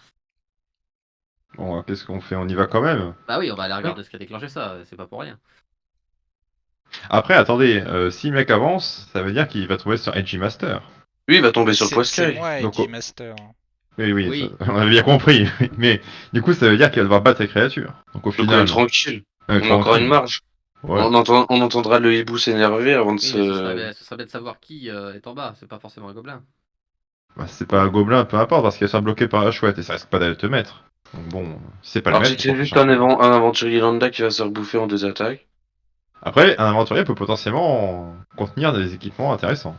Bon, qu'est-ce qu'on fait? On y va quand même. Bah oui, on va aller regarder ce qui a déclenché ça, c'est pas pour rien. Après, attendez, si le mec avance, ça veut dire qu'il va tomber sur Edgy Master. Lui, il va tomber Mais sur le c'est Poiscaille. moi, Donc, Edgy Master. oui, oui, ça, Oui, on avait bien compris. Mais du coup, ça veut dire qu'il va devoir battre les créatures. Donc au Donc on est final, tranquille. on est On a encore une tranquille. marge. Ouais. On entendra le hibou s'énerver avant de oui, mais se... ce serait bien de savoir qui est en bas, c'est pas forcément un gobelin. Bah, c'est pas un gobelin, peu importe, parce qu'elles sont bloquées par la chouette et ça risque pas d'aller te mettre. Donc bon, si c'est pas le Alors maître, si il c'est faut que juste cherche le maître. un aventurier lambda qui va se rebouffer en 2 attaques. Après, un aventurier peut potentiellement contenir des équipements intéressants.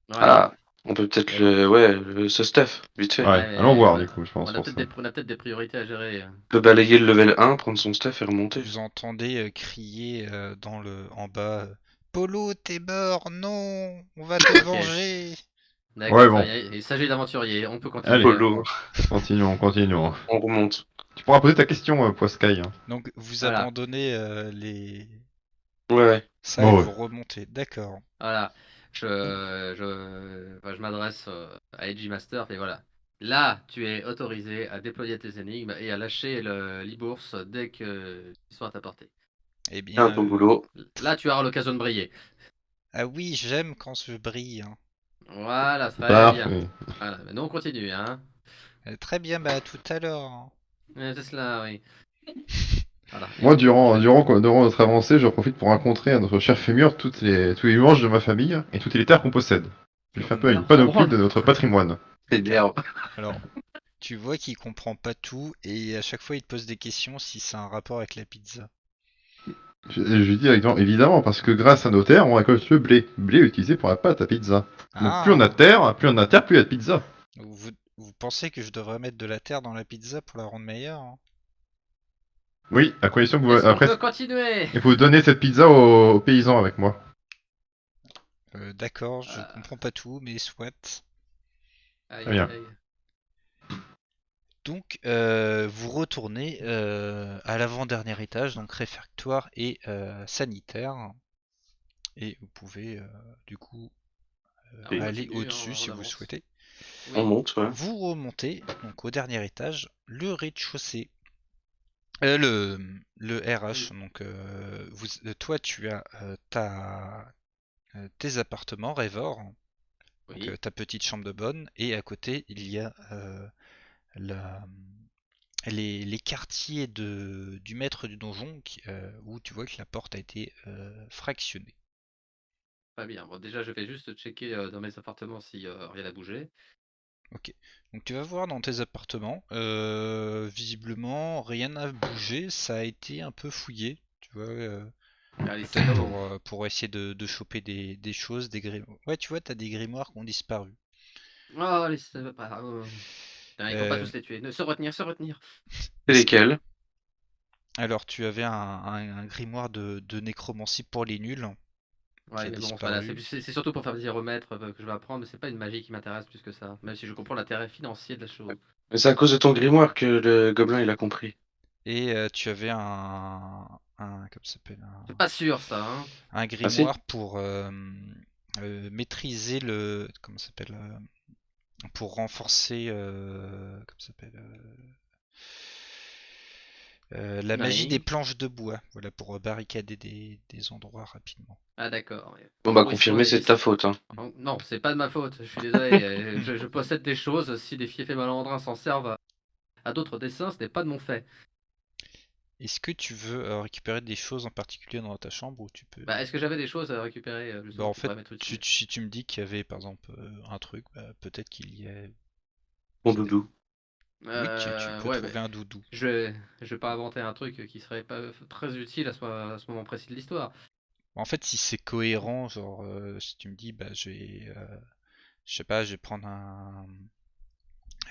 Ouais, Ah, on peut peut-être mais bon. ce stuff, vite fait. Ouais, Ouais, allons mais voir du coup, je pense pour ça. on a peut-être des priorités à gérer. On peut balayer le level 1, prendre son stuff et remonter. Vous entendez crier en bas Polo, t'es mort, non, on va te Ok, venger. Ouais, d'accord, bon, il s'agit d'aventuriers, on peut continuer. allez, Polo, continuons, continuons. on remonte. Tu pourras poser ta question, Poiscaille. Hein. Donc vous Voilà, abandonnez les Ouais. ça et Bon, ouais. vous remontez. D'accord. voilà. Enfin, je m'adresse à Edgy Master, et voilà. Là, tu es autorisé à déployer tes énigmes et à lâcher l'e-bourse dès que ils sont à ta portée. Eh Fais un bien, peu boulot. Là, tu auras l'occasion de briller. ah oui, j'aime quand je brille, hein. Voilà, très bien. Parfait. Voilà, maintenant on continue, hein. Très bien, bah à tout à l'heure, hein. C'est cela, oui. Voilà, et Moi, on fait... durant notre avancée, je profite pour rencontrer à notre cher Fémur tous les louanges de ma famille et toutes les terres qu'on possède. Je lui fais un peu une Alors, s'en panoplie de branle. notre patrimoine. C'est l'herbe. Alors, tu vois qu'il comprend pas tout et à chaque fois il te pose des questions si c'est un rapport avec la pizza. Je lui dis directement, évidemment, parce que grâce à nos terres, on récolte le blé. Blé utilisé pour la pâte à pizza. Donc plus on a de Ah, terre, plus on a de terre, plus il y a de pizza. vous pensez que je devrais mettre de la terre dans la pizza pour la rendre meilleure, hein? Oui, à condition que vous... Est-ce qu'on Après, peut continuer? il faut donner cette pizza aux paysans avec moi. D'accord, je Ah, comprends pas tout, mais soit. Très aïe, aïe, bien. aïe. Donc, vous retournez à l'avant-dernier étage, donc réfectoire et sanitaire, et vous pouvez du coup Alors, on aller continue, hein, au-dessus si on vous avance. souhaitez. On Oui. monte, ouais. Vous remontez donc au dernier étage, le rez-de-chaussée. Le RH, donc toi tu as tes appartements, Revor, donc Oui. ta petite chambre de bonne, et à côté il y a la, les quartiers du maître du donjon où tu vois que la porte a été fractionnée. Pas bien. Bon, déjà, je vais juste checker dans mes appartements si rien n'a bougé. Ok, donc tu vas voir dans tes appartements, visiblement rien n'a bougé, ça a été un peu fouillé, tu vois. Allez, Peut-être salaud. pour essayer de choper des choses, des grimoires. Ouais, tu vois, t'as des grimoires qui ont disparu. Oh, allez, ça va pas. Putain, il faut pas Euh, tous les tuer. Se retenir, se retenir. C'est est-ce que... lesquels? Alors, tu avais un grimoire de nécromancie pour les nuls qui Ouais, a mais bon, voilà, disparu. c'est surtout pour faire plaisir au maître que je vais apprendre, mais c'est pas une magie qui m'intéresse plus que ça. Même si je comprends l'intérêt financier de la chose. Mais c'est à cause de ton grimoire que le gobelin il a compris. Et tu avais comment ça s'appelle, C'est pas sûr, ça, hein. un Ah si? grimoire pour maîtriser le, comment ça s'appelle, pour renforcer, comment ça s'appelle, la magie des Oui. planches de bois, voilà, pour barricader des endroits rapidement. Ah, d'accord. Ouais. Bon En bah gros, confirmé, c'est de ta faute, hein. Non, c'est pas de ma faute, je suis désolé. Je possède des choses, si des fiefs malandrins s'en servent à d'autres dessins, ce n'est pas de mon fait. Est-ce que tu veux récupérer des choses en particulier dans ta chambre ou tu peux... Bah, est-ce que j'avais des choses à récupérer, Bah justement, en qui fait, pourraient m'être utiles? si tu me dis qu'il y avait par exemple un truc, bah, peut-être qu'il y a... Mon doudou. Oui, tu peux Ouais, mais trouver un doudou. je vais pas inventer un truc qui serait pas très utile à ce moment précis de l'histoire. En fait, si c'est cohérent, genre si tu me dis, bah je sais pas, je vais prendre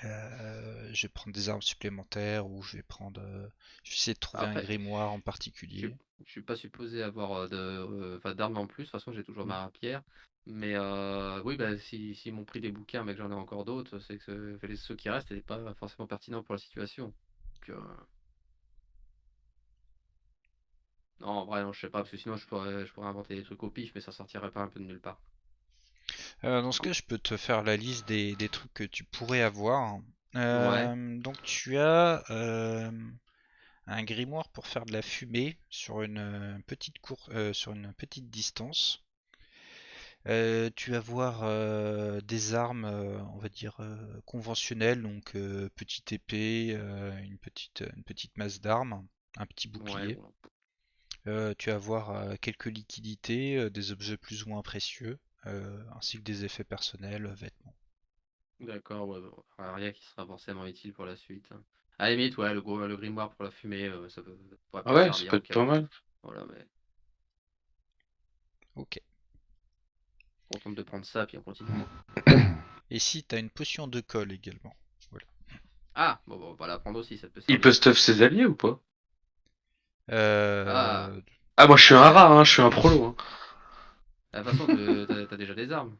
Je vais prendre des armes supplémentaires ou je vais prendre. Je vais essayer de trouver un Après, grimoire en je particulier. je suis pas supposé avoir d'armes en plus. De toute façon, j'ai toujours ma rapière. Mais oui, bah, s'ils m'ont pris des bouquins, mais que j'en ai encore d'autres, c'est que ceux qui restent n'étaient pas forcément pertinents pour la situation. Donc, non, en vrai, non, je sais pas, parce que sinon je pourrais inventer des trucs au pif, mais ça sortirait pas un peu de nulle part. Dans ce cas, je peux te faire la liste des trucs que tu pourrais avoir. Ouais, Donc tu as un grimoire pour faire de la fumée sur une sur une petite distance. Tu vas avoir des armes, on va dire conventionnelles, donc petite épée, une petite masse d'armes, un petit ouais, bouclier. bon. Tu vas avoir quelques liquidités, des objets plus ou moins précieux, ainsi que des effets personnels, vêtements. D'accord, ouais, bon, rien qui sera forcément utile pour la suite, hein. À la limite, ouais, le grimoire pour la fumée, pourrait Ah peut-être ouais, ça peut servir au être cas pas où. mal. Voilà, mais Ok. on tente de prendre ça, puis on continue. Et si tu as une potion de colle également. Voilà. Ah, bon, on va la prendre aussi, ça peut Il peut servir. stuff ses alliés ou pas? Ah, Euh, Ah, moi je suis un bah, rat, hein, je suis un prolo. Hein. de toute façon, t'as déjà des armes.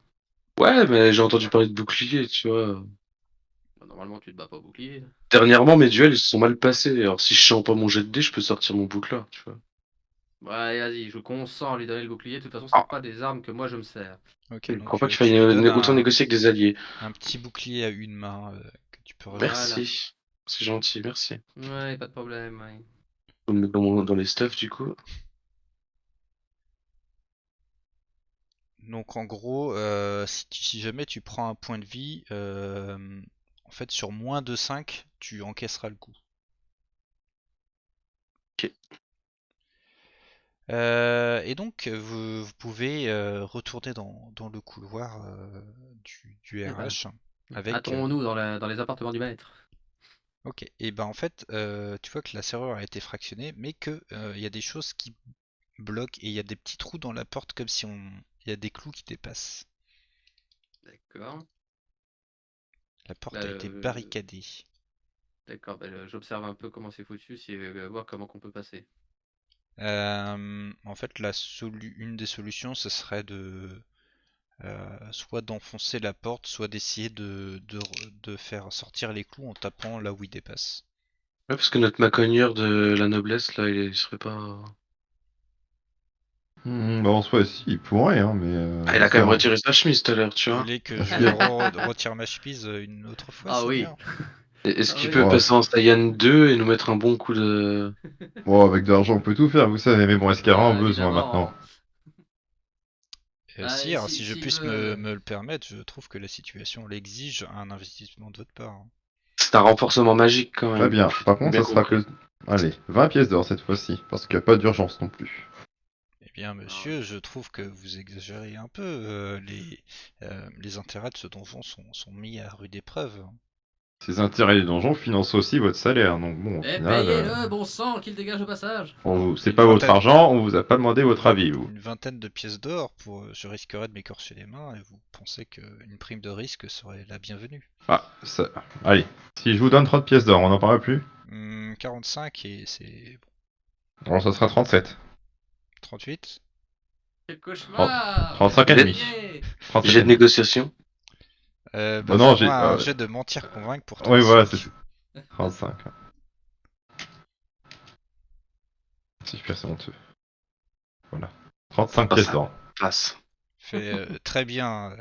Ouais, mais j'ai entendu parler de bouclier, tu vois. Bah, normalement, tu te bats pas au bouclier. Dernièrement, mes duels ils se sont mal passés. Alors si je sens pas mon jet de dés, je peux sortir mon bouclard, tu vois. Ouais, allez, vas-y, je consens à lui donner le bouclier. De toute façon, c'est Ah, pas des armes que moi je me sers. ok, je crois donc pas qu'il je faille te donne autant négocier avec des alliés. un petit bouclier à une main que tu peux rajouter. Voilà. Merci. C'est gentil, merci. Ouais, pas de problème, ouais. Faut me mettre dans les stuffs du coup. Donc en gros, si jamais tu prends un point de vie, en fait sur moins de 5, tu encaisseras le coup. Ok. Et donc vous pouvez retourner dans le couloir du Eh ben, RH avec... hâtons-nous dans les appartements du maître. Ok, et ben en fait, tu vois que la serrure a été fractionnée, mais que il y a des choses qui bloquent et il y a des petits trous dans la porte comme si il y a des clous qui dépassent. D'accord. La Bah, porte a été barricadée. d'accord, bah, j'observe un peu comment c'est foutu, si voir comment qu'on peut passer. En fait, une des solutions, ce serait soit d'enfoncer la porte, soit d'essayer de faire sortir les clous en tapant là où ils dépassent. Ouais, parce que notre macogneur de la noblesse, là, il serait pas. Bah, en soi, si, il pourrait, hein, mais. Ah, il a quand même retiré sa chemise tout à l'heure, tu Vous vois. voulez que Je je veux dire, retire ma chemise une autre fois, Ah oui. Seigneur? Est-ce Ah qu'il oui. peut ouais, passer en Saiyan 2 et nous mettre un bon coup de. bon, avec de l'argent, on peut tout faire, vous savez, mais bon, est-ce qu'il y a vraiment Bah, besoin maintenant? évidemment. Si, alors si je S'il puisse veut. me le permettre, je trouve que la situation l'exige un investissement de votre part, hein. C'est un renforcement magique quand Très même. bien. Par J'ai contre, bien ça sera compris. que. Allez, 20 pièces d'or cette fois-ci, parce qu'il n'y a pas d'urgence non plus. Eh bien, Non, monsieur, je trouve que vous exagérez un peu. Les intérêts de ce donjon sont mis à rude épreuve. Ces intérêts des donjons financent aussi votre salaire, donc bon, au mais final, payez-le, bon sang, qu'il dégage au passage. c'est Une pas votre vingtaine, argent, on vous a pas demandé votre avis, vous. une vingtaine de pièces d'or je risquerais de m'écorcher les mains et vous pensez qu'une prime de risque serait la bienvenue. Ah, ça. Allez, si je vous donne 30 pièces d'or, on n'en parle plus? 45 et c'est Alors, ça sera 37. 38. Quel 30 cauchemar. 35 et Merci, demi. gagné. 37 Jet et de demi. négociation. Bah, Non, fais-moi j'ai. un jet de mentir convaincre pour Oui, voilà, c'est 35. 35. Si je perds, c'est honteux. Voilà. 35 Ah, pièces ça d'or. passe. Fait très bien,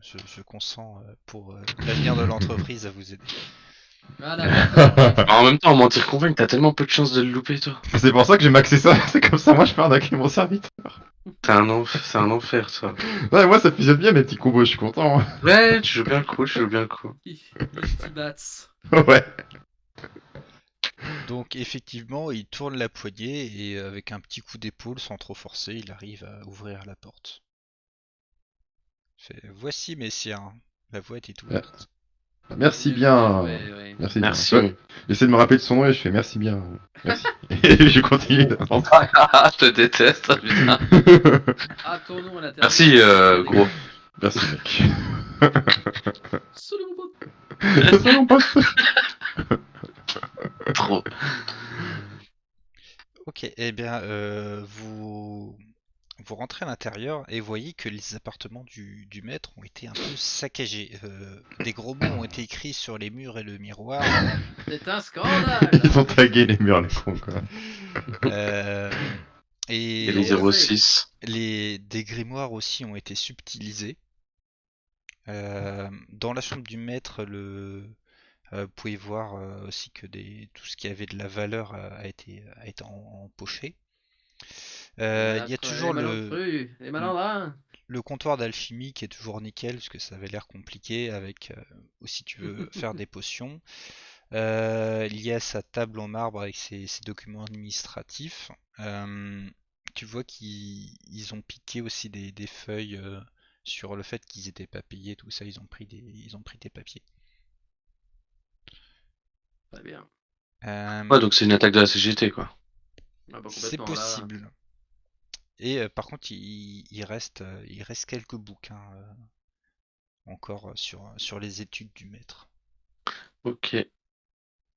je consens pour l'avenir de l'entreprise à vous aider. Voilà, maintenant. Alors, en même temps, en mentir convaincre, t'as tellement peu de chances de le louper, toi. C'est pour ça que j'ai maxé ça, c'est comme ça, moi je peux arnaquer mon serviteur. C'est un enfer, toi. Ouais, moi ça fusionne bien mes petits combos, je suis content. Ouais, tu joues bien le coup, tu joues bien le coup. Les petits bats. Ouais. Donc effectivement, il tourne la poignée et avec un petit coup d'épaule, sans trop forcer, il arrive à ouvrir la porte. Voici messieurs, la voie est ouverte. Merci Bien bien. joué. Merci, Merci. bien. Ouais, j'essaie de me rappeler de son nom et je fais merci bien. Merci. Et je continue d'attendre. Je te déteste, putain. Hâtons-nous à l'intérieur. Merci, gros. Merci mec. Salut mon pote. Soyons pas sûrs. Trop. Ok, eh bien, vous rentrez à l'intérieur et voyez que les appartements du maître ont été un peu saccagés. Des gros mots ont été écrits sur les murs et le miroir. C'est un scandale. Ils ont tagué les murs, les cons, quoi. Euh, Et et les Osé. 06. des grimoires aussi ont été subtilisés. Dans la chambre du maître, vous pouvez voir aussi que tout ce qui avait de la valeur a été empoché. Il y a Les toujours malentrus, les malandrins. le comptoir d'alchimie qui est toujours nickel, parce que ça avait l'air compliqué, avec ou si tu veux faire des potions. Il y a sa table en marbre avec ses documents administratifs. Tu vois qu'ils ont piqué aussi des feuilles sur le fait qu'ils n'étaient pas payés, tout ça, ils ont pris des papiers. Très bien. Ouais, Euh, donc c'est une attaque de la CGT, quoi. Ah, bah, c'est complètement, là. possible. Et par contre, il reste quelques bouquins encore sur les études du maître. Ok.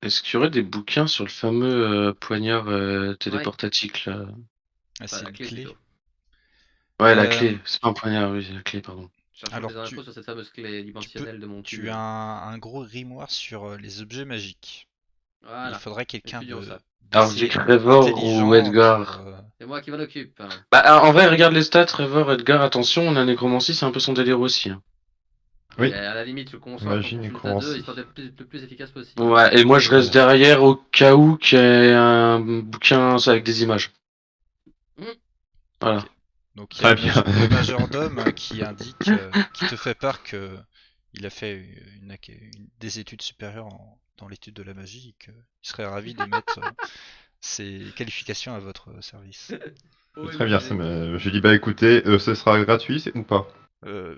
Est-ce qu'il y aurait des bouquins sur le fameux poignard Ouais, téléportatique, là? Ah, enfin, c'est la une clé clé. plutôt. Ouais, la Euh, clé. C'est pas un poignard, oui, c'est la clé, pardon. Cherchons alors des infos sur cette fameuse clé tu peux, dimensionnelle de mon tu as cube. un gros grimoire sur les objets magiques. Il Voilà, faudrait quelqu'un étudions ça. Alors, j'ai d'assez Trevor ou intelligent pour. Edgar. C'est moi qui m'en occupe. Bah, en vrai, regarde les stats, Trevor, Edgar, attention, on a nécromancie, c'est un peu son délire aussi, hein. Et Oui, à la limite, je conçois qu'on magie, consulte à deux, nécromancie. histoire d'être le plus efficace possible. Ouais, et moi je reste derrière au cas où qu'il y ait un bouquin avec des images. Hmm. Voilà. Ok. Donc il y a Très bien. le majordome qui indique, qui te fait part que il a fait des études supérieures dans l'étude de la magie et qu'il serait ravi de mettre ses qualifications à votre service. Très bien, ça OMG. je dis bah écoutez, ce sera gratuit ou pas?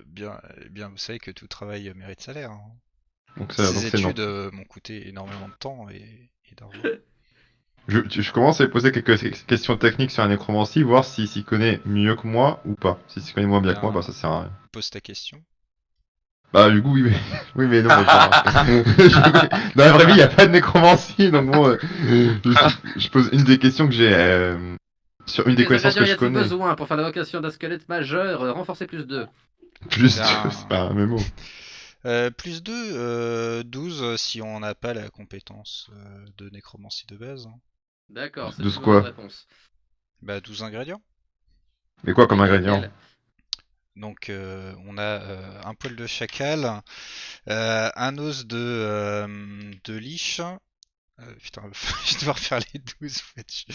Bien, vous savez que tout travail mérite salaire, hein. Donc Ces c'est non. études m'ont coûté énormément de temps et d'argent. Je commence à lui poser quelques questions techniques sur la nécromancie, voir s'il s'y connaît mieux que moi ou pas. S'il s'y connaît moins bien que moi, bah Bien, ça sert à rien. pose ta question. Bah du coup oui mais, oui, mais non mais enfin... Dans la vraie vie il n'y a pas de nécromancie, donc bon... je pose une des questions que j'ai... sur une Et des des connaissances ingrédients que y je a-t-il connais. besoin pour faire l'évocation d'un squelette majeur renforcé plus 2? Juste, Bien, c'est pas un mémo. plus 2, 12 si on n'a pas la compétence de nécromancie de base, hein. D'accord, c'est De une ce mauvaise quoi? réponse. Mais 12 ingrédients. quoi comme ingrédient? Lesquels? Donc on a un poil de chacal, un os de liche. Putain, je vais devoir faire les 12. Du sang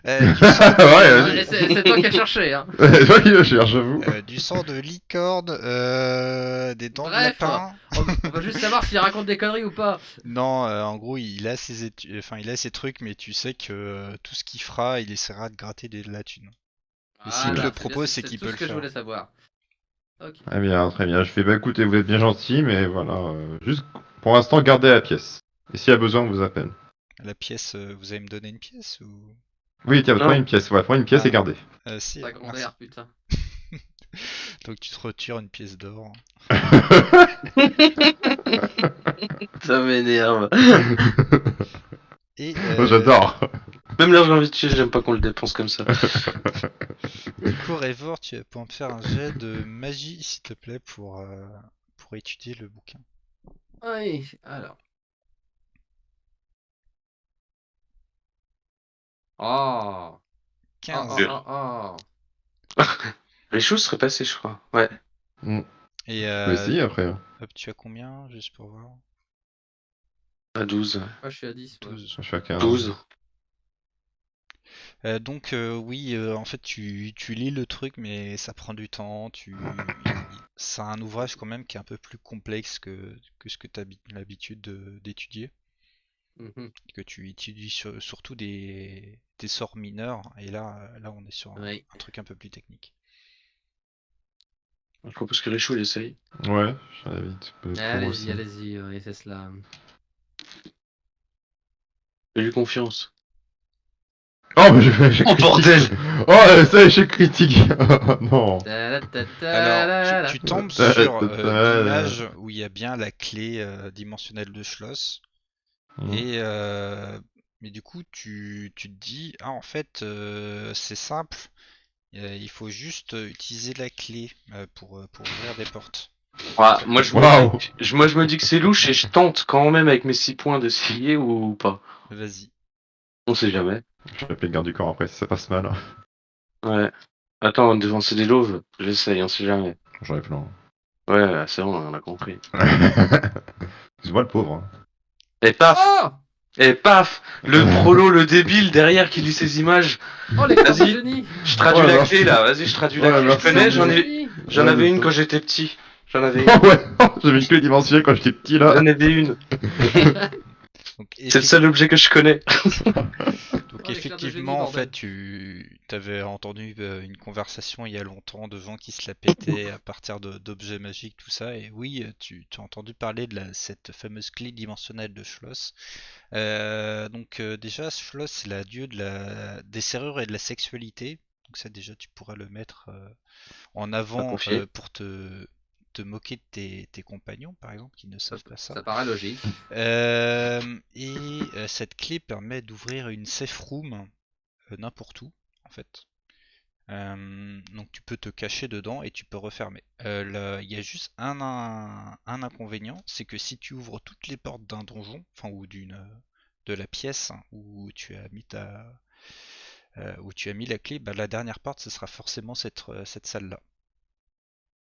Ouais, Hein, vas-y. et c'est toi qui as cherché, hein. Toi qui le cherche, j'avoue. du sang de licorne, des dents de Bref, lapin. on va juste savoir s'il raconte des conneries ou pas. Non, en gros, il a enfin, il a ses trucs, mais tu sais que tout ce qu'il fera, il essaiera de gratter de la thune. Et s'il te Ok. le Voilà, c'est bien, propose, c'est c'est qu'il tout peut ce le que je faire. voulais savoir. Ok. Très bien, très bien. Je fais, bah écoutez, vous êtes bien gentil, mais voilà. Juste pour l'instant, gardez la pièce. Et s'il y a besoin, on vous appelle. La pièce, vous allez me donner une pièce ou... Oui, tiens, prenez Non. une pièce. Ouais, prenez une pièce et Ah, gardez. si, Ta merci. grand-mère, putain. Donc tu te retires une pièce d'or. Ça m'énerve. Et Moi, j'adore. Même l'argent vite, j'aime pas qu'on le dépense comme ça. du coup, Révor, tu vas pouvoir me faire un jet de magie, s'il te plaît, pour étudier le bouquin. Oui, alors. Oh. Oh, 15. oh, oh, Richoux serait passé, je crois. Ouais. Mm. Et Je peux essayer après. hop, tu as combien, juste pour voir? À 12. Moi, je suis à 10, moi. 12. Je suis à 15. 12. Donc oui, en fait tu lis le truc mais ça prend du temps, c'est un ouvrage quand même qui est un peu plus complexe que ce que tu as l'habitude d'étudier, Mhm. que tu étudies surtout des sorts mineurs et là on est sur Oui. un truc un peu plus technique. Je propose que Richoux il essaye. Ouais, j'avais vite. Allez-y, allez-y, c'est cela. Fais-lui confiance. Oh, mais j'ai fait échec Oh bordel! critique. Oh, ça, échec critique. Non. Alors, tu tombes sur l'image où il y a bien la clé dimensionnelle de Schloss. Et mais du coup, tu te dis, ah en fait, c'est simple, il faut juste utiliser la clé pour ouvrir des portes. Ouais, Ça moi, peut- Waouh. je me dis que c'est louche et je tente quand même avec mes 6 points d'essayer ou pas. Vas-y. On sait jamais. Je vais appeler le garde du corps après si ça passe mal. Ouais. Attends, devant c'est des louves. J'essaye, on sait jamais. J'en ai plein. Ouais, c'est bon, on a compris. Excuse-moi le pauvre. Et paf! Oh! Et paf! Le prolo, le débile derrière qui lit ses images. Oh, les cartes de Vas-y. génie! Je traduis Ouais, la merci. clé là, vas-y, je traduis la Ouais, clé. Je merci. connais, j'en Ouais, avais je une sais. quand j'étais petit. J'en avais une. Oh ouais, j'avais une clé dimensionnelle quand j'étais petit là. J'en avais une. Donc, C'est le seul objet que je connais. donc Oh, l'éclair de génie, effectivement, en bordel. fait, tu avais entendu une conversation il y a longtemps de gens qui se la pétaient à partir d'objets magiques, tout ça. Et oui, tu as entendu parler de cette fameuse clé dimensionnelle de Schloss. Donc déjà, Schloss, c'est la dieu des serrures et de la sexualité. Donc ça, déjà, tu pourras le mettre en Pas avant confié. pour te moquer de tes compagnons, par exemple, qui ne savent pas ça. Ça paraît logique. Cette clé permet d'ouvrir une safe room n'importe où, en fait. Donc tu peux te cacher dedans et tu peux refermer. Il y a juste un inconvénient, c'est que si tu ouvres toutes les portes d'un donjon, enfin ou de la pièce où tu as mis où tu as mis la clé, bah, la dernière porte ce sera forcément cette salle-là.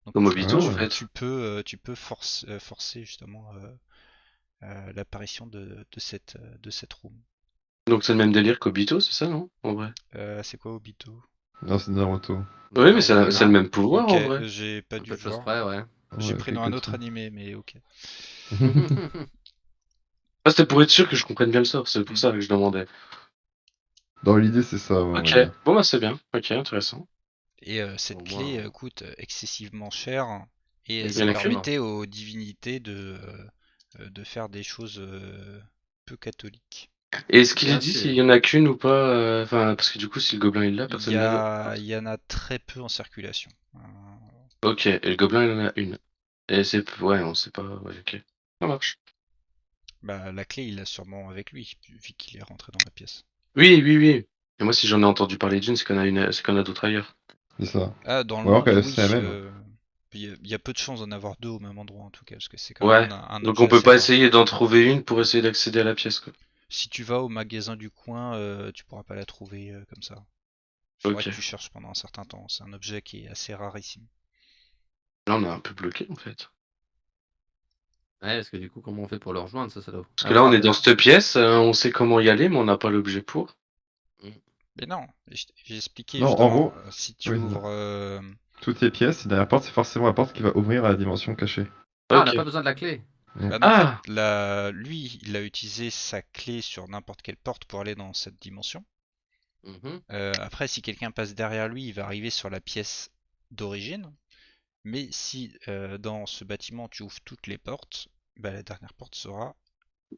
Donc Comme tu, Obito, en Ah. fait. tu peux forcer justement l'apparition de cette room. Donc c'est le même délire qu'Obito, c'est ça, non? En vrai. C'est quoi Obito? Non, c'est Naruto. Oui, mais c'est Naruto, le même pouvoir Ok, en vrai. j'ai pas un dû peu de choses voir. près, ouais. J'ai Ouais, pris dans un quelques autre trucs. animé, mais ok. Ah, c'était pour être sûr que je comprenne bien le sort, c'est pour Mm. ça que je demandais. Dans l'idée, c'est ça, ouais, on va Ok, dire. bon bah c'est bien. Ok, intéressant. Et cette Au clé moins, coûte excessivement cher et Il y ça en a qu'une? exactement. permettait aux divinités de faire des choses peu catholiques. Et est-ce qu'il est Bien dit s'il sûr. y en a qu'une ou pas? Enfin, parce que du coup, si le gobelin il l'a, Il personne y ne l'a. a, il y en a très peu en circulation. Ok, et le gobelin il en a une. Et c'est. Ouais, on sait pas. Ouais, ok. Ça marche. Bah, la clé, il l'a sûrement avec lui, vu qu'il est rentré dans la pièce. Oui, oui, oui. Et moi, si j'en ai entendu parler d'une, c'est qu'on a d'autres ailleurs. C'est ça. Ah, dans le Ou alors monde, que c'est la oui. même. Il y a peu de chances d'en avoir deux au même endroit, en tout cas, parce que c'est quand Ouais. même un Donc objet on peut assez pas rare. essayer d'en trouver une pour essayer d'accéder à la pièce, quoi. Si tu vas au magasin du coin, tu pourras pas la trouver comme ça. Il faudrait Ok. que tu cherches pendant un certain temps. C'est un objet qui est assez rarissime. Là, on est un peu bloqué, en fait. Ouais, parce que du coup, comment on fait pour le rejoindre, ça doit. Parce À que là, on voir est dans déjà. cette pièce, on sait comment y aller, mais on n'a pas l'objet pour. Mais non, j'ai expliqué Non, en justement, gros, si tu oui, c'est ça. ouvres... Toutes les pièces, la dernière porte, c'est forcément la porte qui va ouvrir à la dimension cachée. Ah, on n'a Ok. pas besoin de la clé. Bah non, Ah! lui, il a utilisé sa clé sur n'importe quelle porte pour aller dans cette dimension. Mhm. Après, si quelqu'un passe derrière lui, il va arriver sur la pièce d'origine. Mais si dans ce bâtiment tu ouvres toutes les portes, bah, la dernière porte sera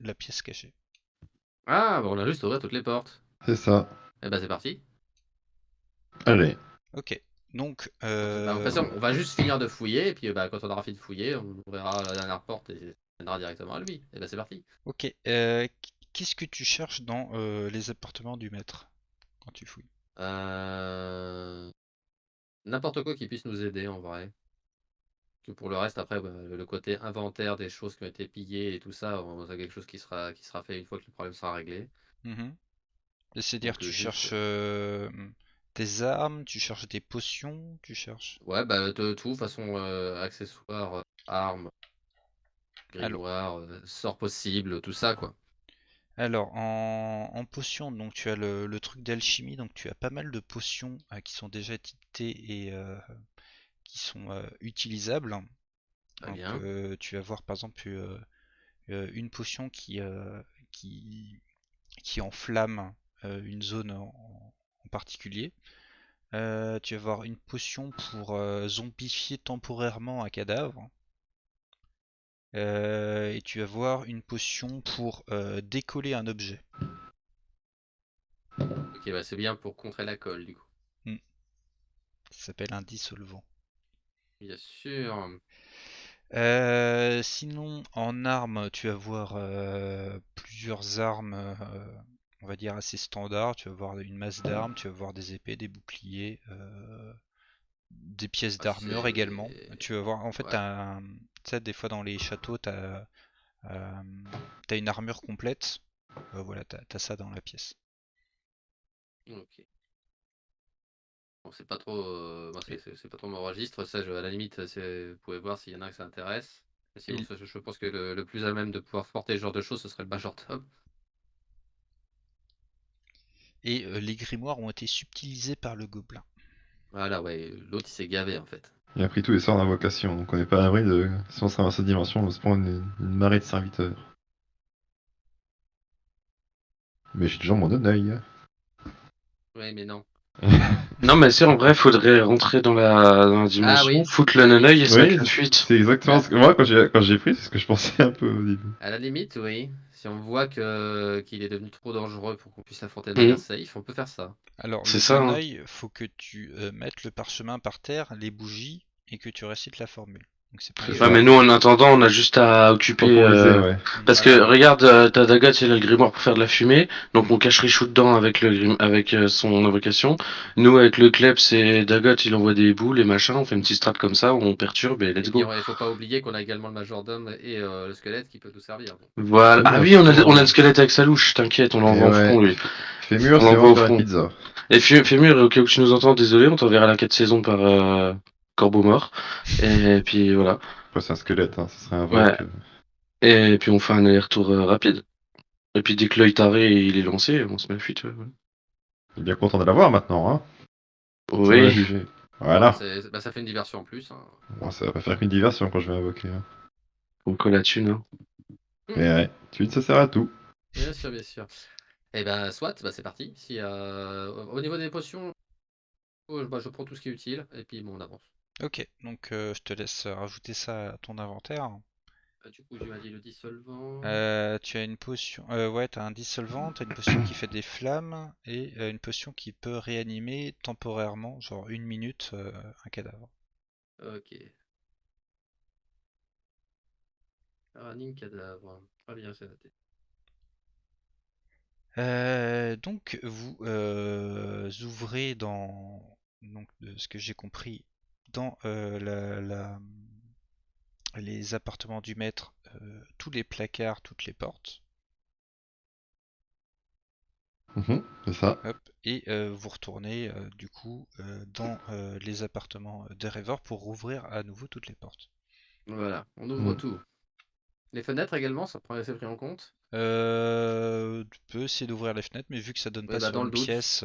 la pièce cachée. Ah, bah on a juste ouvert toutes les portes. C'est ça. Et bah c'est parti. Allez. Ok, donc Bah, de toute façon, on va juste finir de fouiller, et puis bah, quand on aura fini de fouiller, on ouvrira la dernière porte et on mènera directement à lui. Et bah c'est parti. ok, qu'est-ce que tu cherches dans les appartements du maître quand tu fouilles? Euh... N'importe quoi qui puisse nous aider en vrai. Que pour le reste, après, bah, le côté inventaire des choses qui ont été pillées et tout ça, c'est quelque chose qui sera fait une fois que le problème sera réglé. Mhm. C'est-à-dire Donc tu juste, cherches des armes, tu cherches des potions, tu cherches... ouais, bah de tout, façon accessoires, armes, Alors, grimoire, sorts possibles, tout ça quoi. alors en potions, donc tu as le truc d'alchimie, donc tu as pas mal de potions qui sont déjà étiquetées et qui sont utilisables. Très Donc bien. tu vas voir par exemple une potion qui, qui enflamme une zone en particulier. Tu vas avoir une potion pour zombifier temporairement un cadavre. Et tu vas voir une potion pour décoller un objet. Ok, bah c'est bien pour contrer la colle, du coup. Ça s'appelle un dissolvant. Bien sûr. Sinon, en armes, tu vas voir plusieurs armes, on va dire assez standards. Tu vas voir une masse d'armes, tu vas voir des épées, des boucliers, des pièces Ah, si d'armure également. c'est... Tu vas voir, en fait, Ouais, tu sais, des fois dans les châteaux, euh, t'as une armure complète. Voilà, t'as ça dans la pièce. ok. Bon, c'est pas trop, moi, Et, c'est pas trop mon registre. Ça, à la limite, vous pouvez voir s'il y en a que ça intéresse. Mais sinon, et- je pense que le plus à même de pouvoir porter ce genre de choses, ce serait le majordome. les grimoires ont été subtilisés par le gobelin. Voilà, ouais, l'autre il s'est gavé en fait. Il a pris tous les sorts d'invocation, donc on n'est pas à l'abri de. Si on se ramasse cette dimension, on se prend une marée de serviteurs. Mais j'ai toujours mon œil. Ouais, mais non. Non, mais c'est en vrai, faudrait rentrer dans la Ah dimension, oui, foutre à le la limite. non-œil et se mettre Oui, la fuite. c'est exactement Bah, ce que moi quand j'ai pris, c'est ce que je pensais un peu au début. à la limite, oui. Si on voit que qu'il est devenu trop dangereux pour qu'on puisse l'affronter de manière Mhm. safe, on peut faire ça. Alors, C'est le ça, hein. non-œil, faut que tu mettes le parchemin par terre, les bougies, et que tu récites la formule. Donc c'est pas un C'est Ouais, cadeau. ça. mais nous, en attendant, on a juste à occuper. Temporiser, ouais. Mm. Parce que Voilà, ouais. regarde, ta daga, c'est le grimoire pour faire de la fumée, donc on cache Richoux dedans avec avec son invocation. Nous, avec le Kleps et Dagot, il envoie des boules et machin, on fait une petite strat comme ça, on perturbe et Et let's puis go. il faut pas oublier qu'on a également le majordome et le squelette qui peut nous servir. Voilà. Oui, Ah en oui, plus, on a le squelette avec sa louche, t'inquiète, on Et l'envoie au ouais. front, lui. Fémur, On c'est vraiment l'envoie au faire une front. pizza. Et Fémur, au cas où tu nous entends, désolé, on t'enverra la 4 saisons par Corbeau Mort. Et puis voilà. Après, c'est un squelette, hein, ça serait Ouais. invoque. Et puis on fait un aller-retour rapide. Et puis dès que l'œil taré il est lancé, on se met à la fuite. Ouais. Il est bien content de l'avoir maintenant, hein. C'est moi à Oui. juger. Oh, bah, Voilà. bah, ça fait une diversion en plus, hein. Bon, ça va pas faire qu'une diversion quand je vais invoquer. Hein. On colle la thune, hein. Hmm. Mais ouais, tu ça sert à tout. Bien sûr, bien sûr. Et ben soit, bah, c'est parti. Si, au niveau des potions, bah, je prends tout ce qui est utile et puis bon, on avance. Ok, donc je te laisse rajouter ça à ton inventaire. Du coup, tu m'as dit le dissolvant. Tu as une potion, ouais, t'as un dissolvant, t'as une potion qui fait des flammes et une potion qui peut réanimer temporairement, genre une minute, un cadavre. Ok. Running cadavre. Très bien, c'est noté. Donc vous ouvrez donc de ce que j'ai compris, dans les appartements du maître, tous les placards, toutes les portes. C'est ça. Hop, et vous retournez du coup dans les appartements de Rêveur pour rouvrir à nouveau toutes les portes. Voilà, on ouvre Mm. tout. Les fenêtres également, c'est pris en compte. Tu peux essayer d'ouvrir les fenêtres, mais vu que ça donne Oui, pas bah sur dans le une doute. pièce,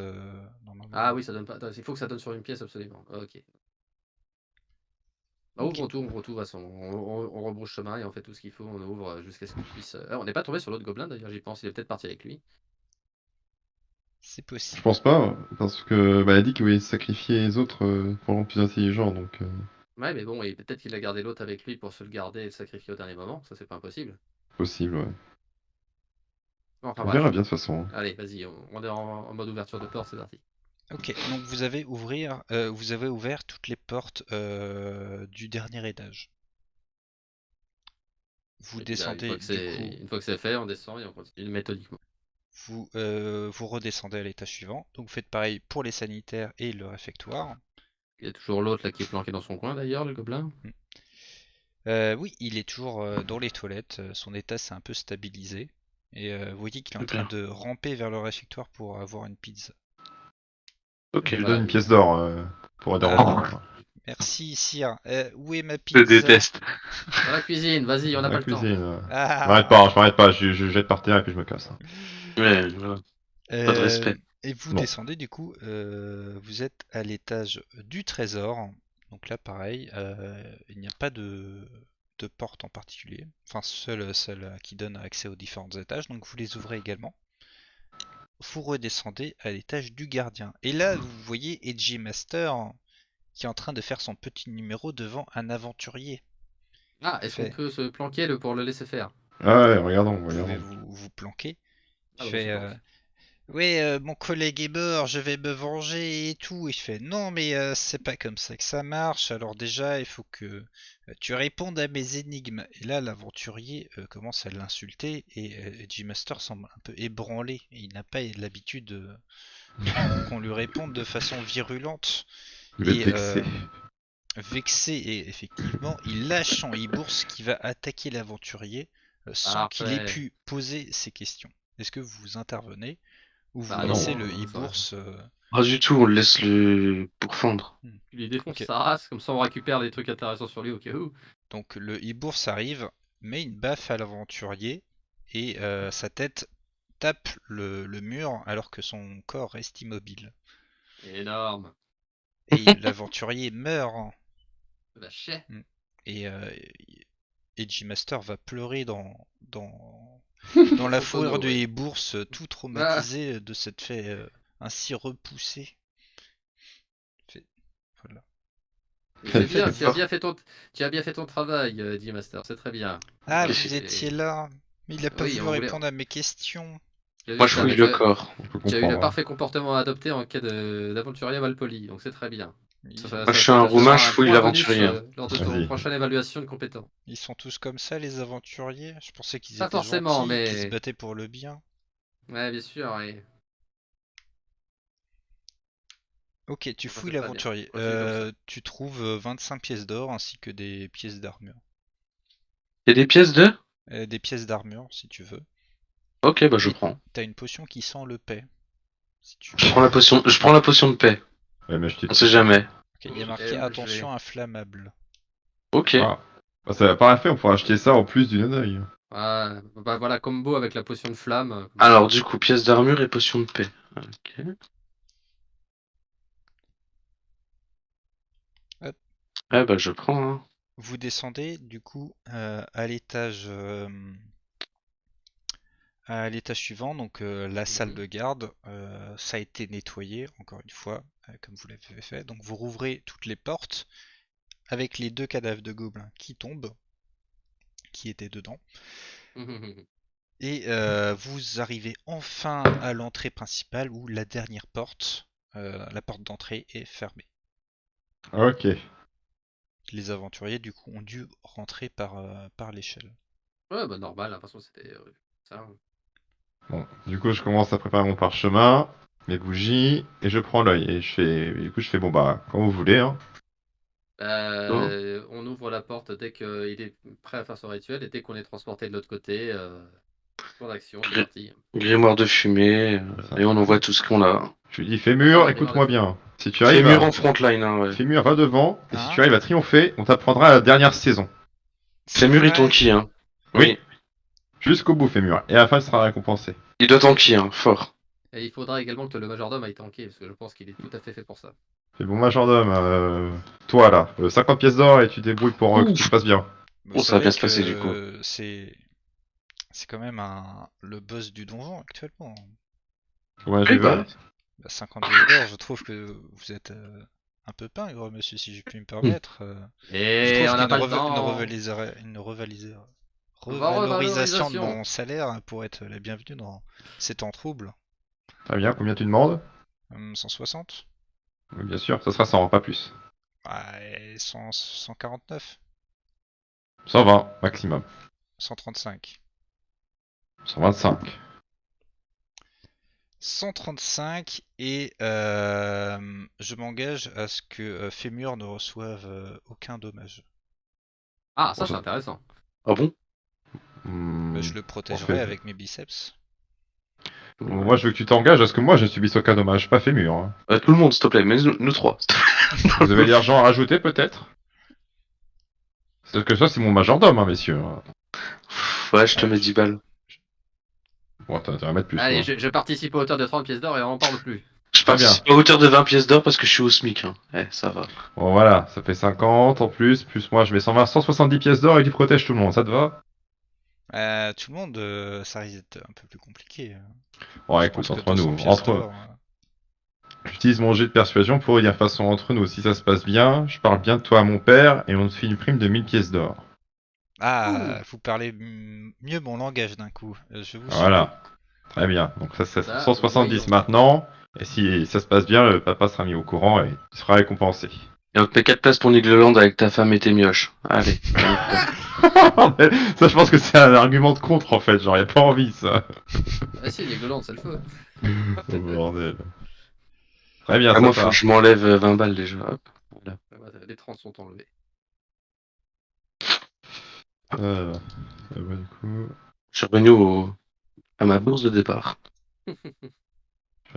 normalement Ah non. oui, ça donne pas. Il faut que ça donne sur une pièce absolument. Ok. Bah, Ok. ouvre tout, de toute façon. On rebrouche chemin et on fait tout ce qu'il faut. On ouvre jusqu'à ce qu'on puisse. On n'est pas tombé sur l'autre gobelin d'ailleurs, j'y pense. Il est peut-être parti avec lui. C'est Je possible. pense pas, parce que bah, elle a dit qu'il voulait sacrifier les autres pour rendre plus intelligent, donc Ouais, mais bon, et peut-être qu'il a gardé l'autre avec lui pour se le garder et le sacrifier au dernier moment. Ça, c'est pas impossible. possible, ouais. Enfin On verra bref. bien de toute façon. Allez, vas-y, on est en mode ouverture de porte, c'est parti. Ok, donc vous avez ouvert toutes les portes du dernier étage. Vous Et puis là, descendez du coup, une fois que c'est fait, on descend et on continue méthodiquement. vous redescendez à l'étage suivant. Donc vous faites pareil pour les sanitaires et le réfectoire. Il y a toujours l'autre là qui est planqué dans son coin d'ailleurs, le gobelin. Mm. Oui, il est toujours dans les toilettes. Son état s'est un peu stabilisé. Et vous voyez qu'il est en train Super. de ramper vers le réfectoire pour avoir une pizza. Je Ok. lui donne Voilà, une pièce d'or pour aider à Ah, reprendre. Merci, sire. Où est ma Je pizza? déteste. dans la cuisine, vas-y, on n'a Dans pas la le temps. cuisine. Ah! Je m'arrête pas, je jette par terre et puis je me casse. Hein. Ouais, voilà. Pas de Euh, respect. et vous Non. descendez du coup, vous êtes à l'étage du trésor. Donc là, pareil, il n'y a pas de porte en particulier. Enfin, seule celle qui donne accès aux différents étages. Donc vous les ouvrez également. Vous redescendez à l'étage du gardien. Et là, vous voyez Edgy Master qui est en train de faire son petit numéro devant un aventurier. Ah, Il est-ce qu'on fait, peut se planquer pour le laisser faire? Ah ouais, vous pouvez regardons. vous planquer. Il Ah bah on se fait, planque. Ouais, mon collègue est mort, je vais me venger et tout. Et je fais non, mais c'est pas comme ça que ça marche. Alors déjà, il faut que tu répondes à mes énigmes. Et là, l'aventurier commence à l'insulter et Jim Master semble un peu ébranlé. Et il n'a pas l'habitude qu'on lui réponde de façon virulente. Vous êtes Et vexé. vexé, et effectivement, il lâche son e-bourse qui va attaquer l'aventurier sans qu'il ait Parfait. pu poser ses questions. Est-ce que vous intervenez ou vous Bah non, laissez non, le ça, e-bourse Pas du tout, on le laisse le pourfendre. tu lui défonces Ok. sa race, comme ça on récupère des trucs intéressants sur lui au cas où. Donc le e-bourse arrive, met une baffe à l'aventurier et sa tête tape le mur alors que son corps reste immobile. Énorme. Et l'aventurier meurt, hein. Bah chais. Mm. Et Edgy Master va pleurer dans la Son fourrure tonneau, de ouais. e-bourse, tout Ah, traumatisé de cette fait ainsi repoussé. Fait- Voilà. et c'est bien, D'accord. tu as bien fait ton travail, D-Master, c'est très bien. Ah, Voilà, vous étiez là, mais il a pas Oui, voulu on voulait. répondre à mes questions. Moi, je fouille le corps. On peut Tu as eu le comprendre. parfait comportement à adopter en cas d'aventurier malpoli, donc c'est très bien. Ils, Moi, je suis Ça un te roumain, je fera un fouille point bonus l'aventurier. lors de ton Vas-y. prochaine évaluation de compétence. ils sont tous comme ça, les aventuriers. Je pensais qu'ils Pas étaient forcément, gentils, qu'ils se mais. battaient pour le bien. Ouais, bien sûr, et. Ok, tu Enfin, fouilles c'est très bien. l'aventurier. Continue comme ça. Tu trouves 25 pièces d'or ainsi que des pièces d'armure. Il y a des pièces de? Des pièces d'armure, si tu veux. Ok, bah je Et prends. t'as une potion qui sent le paix, si tu Je veux. prends la potion, je prends la potion de paix. Ouais, mais acheter On tout. sait jamais. Ok, il y a Et marqué je vais. attention inflammable. Ok. Ah. Bah, ça va pas fait, on pourra acheter ça en plus d'une œil. Ah, bah voilà, combo avec la potion de flamme, comme ça. Alors, du coup, pièce d'armure et potion de paix. Ok. Hop. Eh bah, je prends, hein. Vous descendez du coup à l'étage suivant, donc la salle Mhm. de garde. Ça a été nettoyé encore une fois, comme vous l'avez fait. Donc vous rouvrez toutes les portes avec les deux cadavres de gobelins qui tombent, qui étaient dedans. Et vous arrivez enfin à l'entrée principale où la dernière porte, la porte d'entrée, est fermée. Ok. Les aventuriers du coup ont dû rentrer par l'échelle. Ouais, bah normal, de toute façon c'était ça. Bon, du coup, je commence à préparer mon parchemin, mes bougies, et je prends l'œil. Et du coup, je fais bon bah, quand vous voulez, hein. Oh. On ouvre la porte dès qu'il est prêt à faire son rituel et dès qu'on est transporté de l'autre côté, plan d'action, c'est Gri- parti. Grimoire de fumée, C'est ça. et on envoie tout ce qu'on a. Je lui dis, fais D'accord, mur, la grimoire de écoute-moi fumée. bien. Si tu Fais arrives mur à... en frontline, hein, ouais. Fais mur, va devant, et si tu Hein? arrives à triompher, on t'apprendra la dernière saison. C'est Fais mur, il vrai? tonki, hein. Oui, Oui, jusqu'au bout, fais mur. Et à la fin, il sera récompensé. il doit tanky, hein, fort. Et il faudra également que le majordome aille tanker, parce que je pense qu'il est tout à fait pour ça. Fais bon majordome, toi là, 50 pièces d'or et tu débrouilles pour que tout se Ouf. passe bien. Vous Oh, ça va savez bien se passer du coup. que c'est quand même le boss du donjon actuellement. Combien Oui, tu veux? bah, 50 pièces d'or, je trouve que vous êtes un peu pingre, monsieur, si je puis me permettre. Je Et trouve on n'a qu'une pas le temps. revalorisation de Revalorisation. mon salaire pourrait être la bienvenue dans ces temps troubles. Très bien, combien tu demandes? 160? Oui, bien sûr, ça sera 100, pas plus. Ouais, 149? 120, maximum. 135. 125. 135 et je m'engage à ce que Fémur ne reçoive aucun dommage. Ah, Bon, ça c'est ça... intéressant. Ah bon? Je le on protégerai fait... avec mes biceps. Bon, moi, je veux que tu t'engages à ce que moi, je subisse aucun dommage, pas Fémur. Hein. Tout le monde, s'il te plaît, mais nous trois. Vous avez de l'argent à rajouter, peut-être? C'est que ça, c'est mon majordome, hein, messieurs. Ouais, je te Ouais, mets 10 balles. Bon, t'as intérêt à mettre plus, Allez, toi. je participe à hauteur de 30 pièces d'or et on en parle plus. Je Très bien. participe à hauteur de 20 pièces d'or parce que je suis au SMIC. Hein. Ça va. Bon, voilà, ça fait 50 en plus, plus moi, je mets 120, 170 pièces d'or et tu protèges tout le monde, ça te va? Tout le monde, ça risque d'être un peu plus compliqué. Bon, Je pense écoute, que entre 200 nous, pièces d'or. j'utilise mon jet de persuasion pour dire de façon entre nous, si ça se passe bien, je parle bien de toi à mon père et on te fait une prime de 1000 pièces d'or. Ah, vous parlez mieux mon langage d'un coup. Je vous suis. Voilà. Très bien. Donc ça, c'est Ça, 170 voyons. maintenant. Et si ça se passe bien, le papa sera mis au courant et il sera récompensé. Et on te met 4 places pour Nigloland avec ta femme et tes mioches. Allez. Ça, je pense que c'est un argument de contre en fait. Genre, y a pas envie ça. Ah si, Legoland, c'est le feu. Oh, bordel. Très bien, Ah, ça moi, faut part. que je m'enlève 20 balles déjà. Hop. Voilà. Les 30 sont enlevés. Euh, bah, du coup, Je suis revenu à ma bourse de départ.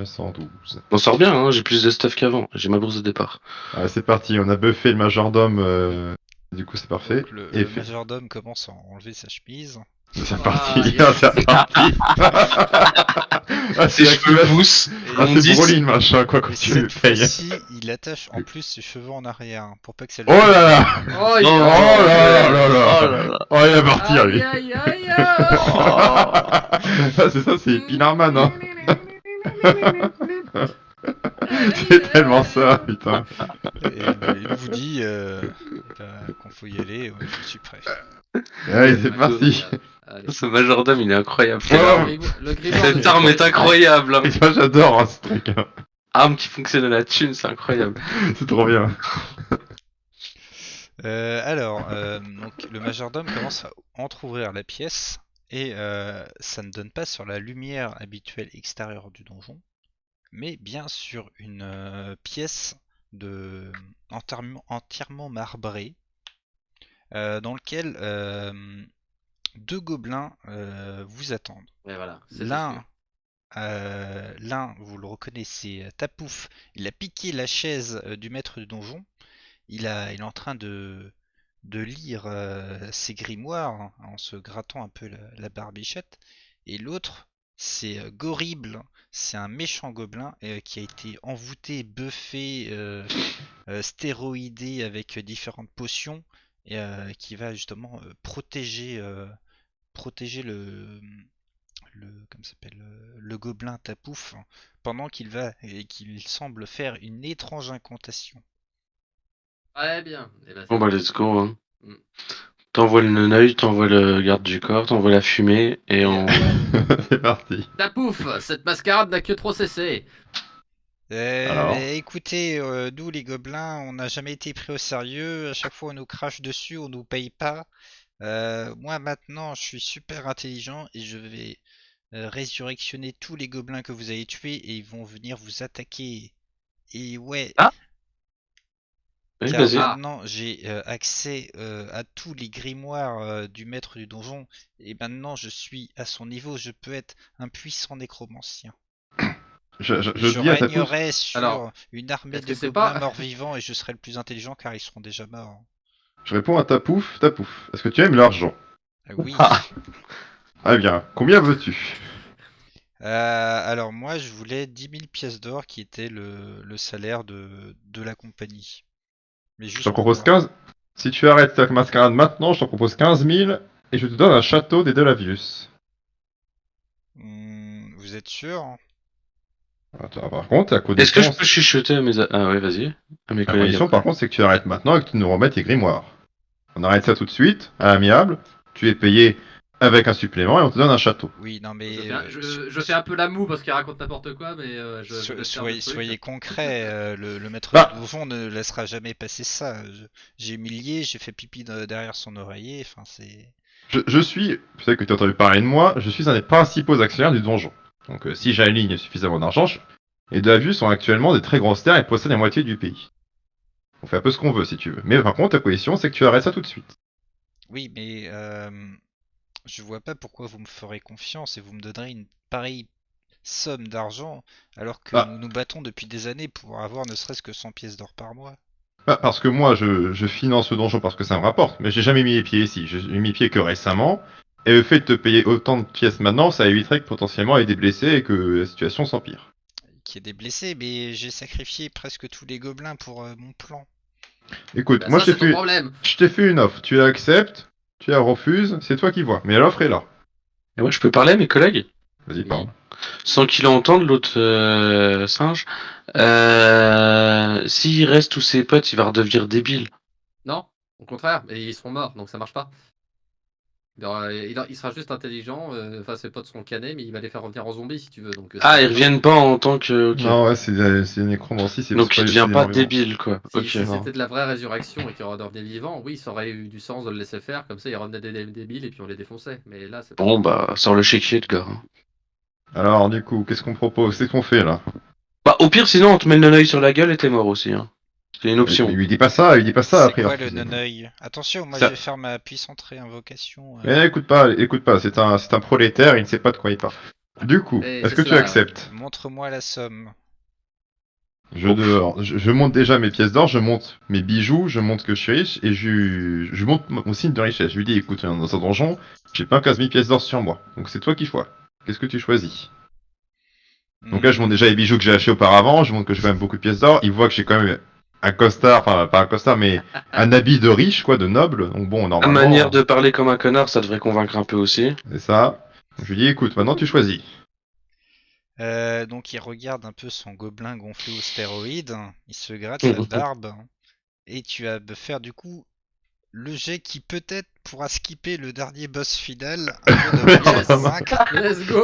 112. On sort bien, hein, j'ai plus de stuff qu'avant. J'ai ma bourse de départ. Allez, c'est parti. On a buffé le majordome. Du coup, c'est parfait. Donc le, Et le fait. majordome commence à enlever sa chemise. C'est Ah, parti. yes. C'est parti. Ah, Ses cheveux activation. poussent. Et, Ah, c'est Bondissent. Brolin, machin, quoi, quand et tu le cette payes. fois-ci, il attache en plus ses cheveux en arrière hein, pour pas que ça le Oh là là. Oh, Oh, Oh là là là oh là. là là. Oh, il va partir, aïe lui. aïe aïe Ah, c'est ça, c'est Pinarman, hein. C'est tellement ça, putain. Et il vous dit qu'on faut y aller, ouais, je suis prêt. Allez, c'est parti. Allez. Ce majordome, il est incroyable. Ouais, Cette ouais. Le grimoire Cette de- arme est incroyable. Hein. Et moi, j'adore hein, ce truc. Hein. Arme qui fonctionne à la thune, c'est incroyable. C'est trop bien. Donc le majordome commence à entrouvrir la pièce et ça ne donne pas sur la lumière habituelle extérieure du donjon, mais bien sur une pièce entièrement marbrée dans lequel deux gobelins vous attendent. Ouais, voilà, c'était L'un, sûr. vous le reconnaissez, Tapouf, il a piqué la chaise du maître du donjon. Il est en train de lire ses grimoires hein, en se grattant un peu la barbichette. Et l'autre, c'est Gorrible, c'est un méchant gobelin qui a été envoûté, buffé, stéroïdé avec différentes potions et qui va justement protéger le gobelin Tapouf pendant qu'il semble faire une étrange incantation. Très bien. Eh ben, c'est Bon bah parti. let's go. Hein. Mm. T'envoies le neneuil, t'envoies le garde du corps, t'envoies la fumée et on... C'est parti. Ta pouf, cette mascarade n'a que trop cessé. Alors. Écoutez, nous les gobelins, on n'a jamais été pris au sérieux. À chaque fois, on nous crache dessus, on nous paye pas. Moi maintenant, je suis super intelligent et je vais résurrectionner tous les gobelins que vous avez tués et ils vont venir vous attaquer. Et ouais, Ah Oui, car vas-y. maintenant j'ai accès à tous les grimoires du maître du donjon et maintenant je suis à son niveau, je peux être un puissant nécromancien. Je Je dis à ta pouce. régnerai sur Alors, une armée est-ce de que c'est gobelins pas... morts-vivants et je serai le plus intelligent car ils seront déjà morts. Je réponds à ta pouf, ta pouf. Est-ce que tu aimes l'argent? Oui. Ah bien, combien veux-tu? Alors moi je voulais 10 000 pièces d'or qui était le salaire de la compagnie. Mais Je juste t'en pour propose moi. 15. Si tu arrêtes ta mascarade maintenant, je t'en propose 15 000 et je te donne un château des Delavius. Vous êtes sûr? Attends, par contre, à Est-ce que je condition, peux chuchoter à mes... Ah ouais, vas-y. À mes la collègues condition après. par contre, c'est que tu arrêtes maintenant et que tu nous remettes tes grimoires. On arrête ça tout de suite, à l'amiable. Tu es payé avec un supplément et on te donne un château. Oui, non mais Je fais un peu la moue parce qu'il raconte n'importe quoi, mais je vais faire des trucs. soyez concret, le maître Bah. du donjon ne laissera jamais passer ça. J'ai humilié, j'ai fait pipi derrière son oreiller, enfin c'est... Je suis, peut-être que tu as entendu parler de moi, je suis un des principaux actionnaires du donjon. Donc si j'aligne suffisamment d'argent, les Delavius sont actuellement des très grosses terres et possèdent la moitié du pays. On fait un peu ce qu'on veut si tu veux. Mais par contre, ta position, c'est que tu arrêtes ça tout de suite. Oui, mais je vois pas pourquoi vous me ferez confiance et vous me donnerez une pareille somme d'argent alors que Ah. nous nous battons depuis des années pour avoir ne serait-ce que 100 pièces d'or par mois. Bah, parce que moi, je finance le donjon parce que ça me rapporte, mais j'ai jamais mis les pieds ici. J'ai mis les pieds que récemment. Et le fait de te payer autant de pièces maintenant, ça éviterait que potentiellement il y ait des blessés et que la situation s'empire. Qui est des blessés, mais j'ai sacrifié presque tous les gobelins pour mon plan. Écoute, Bah, moi ça, c'est ton problème. je t'ai fait une offre. Tu l'acceptes, tu la refuses, c'est toi qui vois. Mais l'offre est là. Et moi, je peux parler à mes collègues? Vas-y, Oui. parle. Sans qu'il entende l'autre singe. S'il reste tous ses potes, il va redevenir débile. Non, au contraire, et ils seront morts, donc ça marche pas. Il sera juste intelligent, enfin ses potes seront canés, mais il va les faire revenir en zombies si tu veux, donc Ah, ils c'est reviennent pas en tant que. Ok. Non, ouais, c'est une nécromancie, c'est Donc il pas devient des pas morts vivants. débile, quoi. Si, Ok. si Non. c'était de la vraie résurrection et qu'il redevenait vivant, oui, ça aurait eu du sens de le laisser faire, comme ça il revenait des débiles et puis on les défonçait. Mais là, c'est pas Bon, le cas. bah, sors le chéquier, de gars. Alors, du coup, qu'est-ce qu'on propose? Qu'est-ce qu'on fait là? Bah, au pire, sinon, on te met le non-œil sur la gueule et t'es mort aussi, hein. C'est une Mais option. lui dis pas ça, lui dis pas ça C'est après. quoi avoir le refusé. non-œil? Attention, moi je Ça... vais faire ma puissante réinvocation. Mais écoute pas, c'est un prolétaire, il ne sait pas de quoi il parle. Du coup, Et est-ce c'est que tu cela. acceptes? Montre-moi la somme. Je monte déjà mes pièces d'or, je monte mes bijoux, je monte que je suis riche, et je monte mon signe de richesse. Je lui dis, écoute, dans un donjon, j'ai pas 15 000 pièces d'or sur moi, donc c'est toi qui vois. Qu'est-ce que tu choisis? Donc là, je montre déjà les bijoux que j'ai achetés auparavant, je montre que j'ai quand même beaucoup de pièces d'or, il voit que j'ai quand même un costard, enfin pas un costard, mais un habit de riche, quoi, de noble, donc bon, Ta manière normalement, de parler comme un connard, ça devrait convaincre un peu aussi. c'est ça. Je lui dis, écoute, maintenant tu choisis. Donc il regarde un peu son gobelin gonflé aux stéroïdes, il se gratte la Mhm. barbe, et tu vas me faire du coup le jet qui peut-être pourra skipper le dernier boss final afin de réussir à Yes! convaincre. Let's go!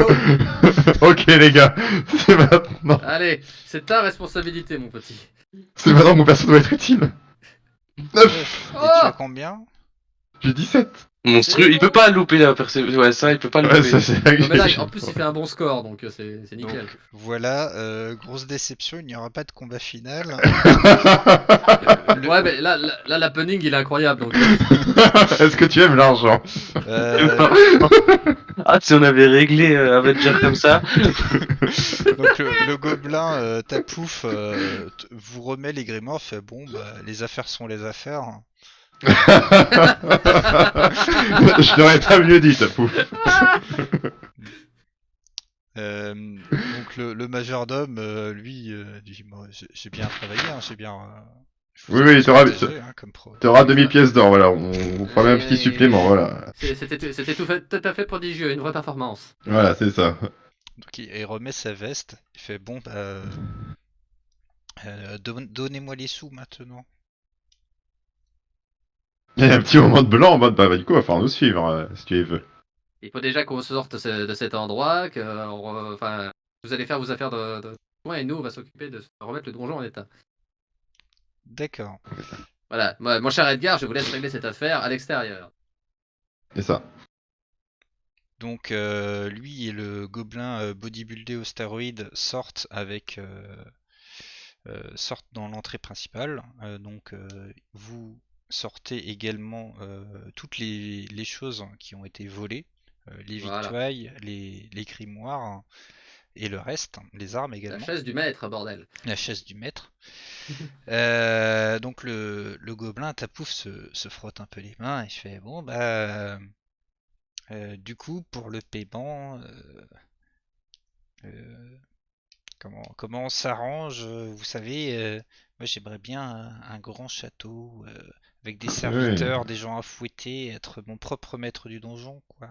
Ok les gars, c'est maintenant. Allez, c'est ta responsabilité, mon petit. C'est maintenant que mon perso doit être utile. 9. Et tu Oh! as combien? J'ai 17. Monstrueux, C'est il peut bon! pas louper la perception. Ouais, ça, il peut pas le Ouais, louper. ça c'est là que Non mais là, j'ai en plus, il fait un bon score, donc c'est nickel. Donc voilà, grosse déception, il n'y aura pas de combat final. Ouais, mais là, l'happening, il est incroyable, donc... Est-ce que tu aimes l'argent? Euh, Ah, si on avait réglé Avenger comme ça. donc le gobelin Tapouf vous remet les grimoires, fait bon bah les affaires sont les affaires. Je n'aurais pas mieux dit, ça pouf. Donc le majordome, lui, dit bon, j'ai bien travaillé, hein, j'ai bien. Je vous Oui, ai oui, bien protégé, hein, comme pro. t'auras 2000 pièces d'or, voilà. On vous fera même un petit supplément, voilà. C'était tout à fait prodigieux, une vraie performance. Voilà, c'est ça. Donc il remet sa veste, il fait bon bah donnez-moi les sous maintenant. Il y a un petit moment de blanc en mode, bah du coup, il va falloir nous suivre, si tu veux. Il faut déjà qu'on sorte de cet endroit, que enfin, vous allez faire vos affaires de soins et nous, on va s'occuper de remettre le donjon en état. D'accord. Voilà, mon cher Edgar, je vous laisse régler cette affaire à l'extérieur. C'est ça. Donc lui et le gobelin bodybuildé aux stéroïdes sortent dans l'entrée principale. Donc vous sortez également toutes les choses qui ont été volées, les Voilà. victuailles, les grimoires et le reste, les armes La également. chaise du maître, bordel. La chaise du maître. Donc le gobelin Tapouf se frotte un peu les mains et fait bon bah du coup pour le paiement euh, comment on s'arrange vous savez moi j'aimerais bien un grand château avec des Oui, serviteurs, des gens à fouetter, être mon propre maître du donjon quoi.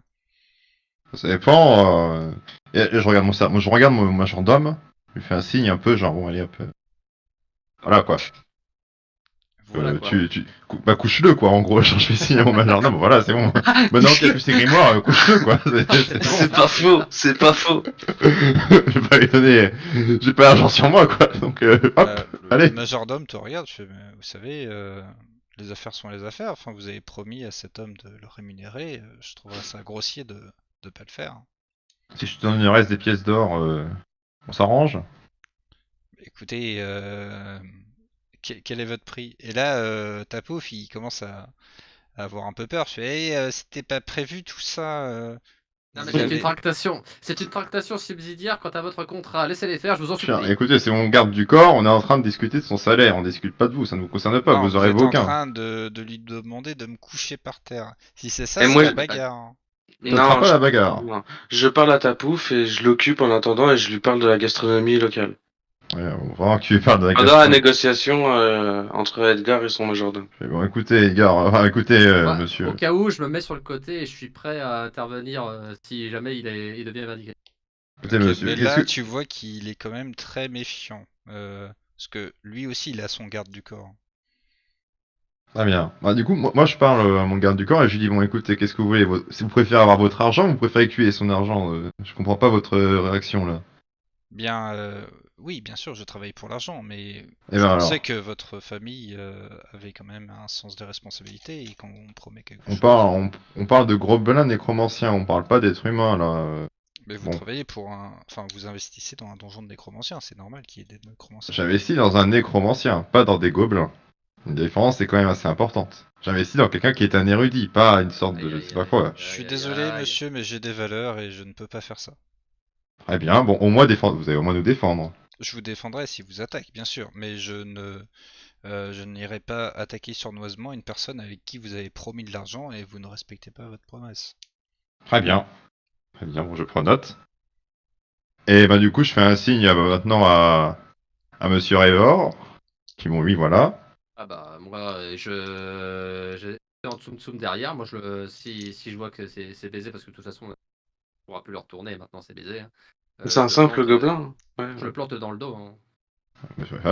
ça dépend. Et je regarde moi je regarde mon majordome, je lui fais un signe un peu, genre bon, allez hop. Voilà quoi. Voilà quoi. Bah couche-le quoi, en gros, je fais signe à mon majordome, voilà, c'est bon. Maintenant qu'il a plus ses grimoires, couche-le quoi. C'est C'est bon. pas faux, c'est pas faux. Je vais pas lui donner. J'ai pas d'argent sur moi quoi, donc hop, allez. Le majordome te regarde, je fais, mais vous savez les affaires sont les affaires, enfin vous avez promis à cet homme de le rémunérer, je trouverais ça grossier de pas le faire. Si je te donne le reste des pièces d'or, on s'arrange. Écoutez, quel est votre prix? Et là, Tapouf, il commence à avoir un peu peur. Je fais, hey, c'était pas prévu tout ça. Non, mais Vous c'est une avez... tractation. C'est une tractation subsidiaire quant à votre contrat. Laissez-les faire, je vous en Tiens, supplie. écoutez, c'est mon garde du corps, on est en train de discuter de son salaire, on discute pas de vous, ça ne vous concerne pas, Non, vous vous aurez êtes vos en aucun. train de lui demander de me coucher par terre. Si c'est ça, Et c'est moi, la je- bagarre. Hein. Ça ne sera Non, pas la bagarre. non. Je parle à Tapouf et je l'occupe en attendant et je lui parle de la gastronomie locale. Ouais, vraiment que tu lui parles de la Pendant la gastro. négociation entre Edgar et son majordome. Bon, écoutez, Edgar, enfin, écoutez, Moi, au monsieur. cas où, je me mets sur le côté et je suis prêt à intervenir si jamais il devient vindiqué. Écoutez, Ok, monsieur, mais qu'est-ce là, que. tu vois qu'il est quand même très méfiant. Parce que lui aussi, il a son garde du corps. Très bien. Bah, du coup, moi, je parle à mon garde du corps et je lui dis bon, écoutez, qu'est-ce que vous voulez si vous préférez avoir votre argent ou vous préférez tuer son argent je comprends pas votre réaction là. Bien, oui, bien sûr, je travaille pour l'argent, mais Et je ben pensais alors, que votre famille avait quand même un sens des responsabilités et quand on promet quelque on chose. parle, on parle de gros-belins nécromanciens, on parle pas d'êtres humains là. Mais vous Bon, travaillez pour un, enfin, vous investissez dans un donjon de nécromanciens, c'est normal qu'il y ait des nécromanciens. j'investis dans un nécromancien, pas dans des gobelins. Une différence est quand même assez importante. J'investis dans quelqu'un qui est un érudit, pas une sorte de Aïe je aïe sais pas aïe quoi. Je aïe suis aïe désolé, aïe. monsieur, mais j'ai des valeurs et je ne peux pas faire ça. Très bien, bon, au moins défendre, vous allez au moins nous défendre. Je vous défendrai si vous attaquez, bien sûr, mais je n'irai pas attaquer sournoisement une personne avec qui vous avez promis de l'argent et vous ne respectez pas votre promesse. Très bien, très bien, bon, je prends note. Et ben du coup, je fais un signe maintenant à Monsieur Révor, qui bon, lui, voilà. Ah bah moi j'ai en tsum tsum derrière. Moi si je vois que c'est baisé parce que de toute façon on pourra plus le retourner maintenant c'est baisé. Hein. C'est un simple gobelin. Ouais, Je ouais. le plante dans le dos. Hein.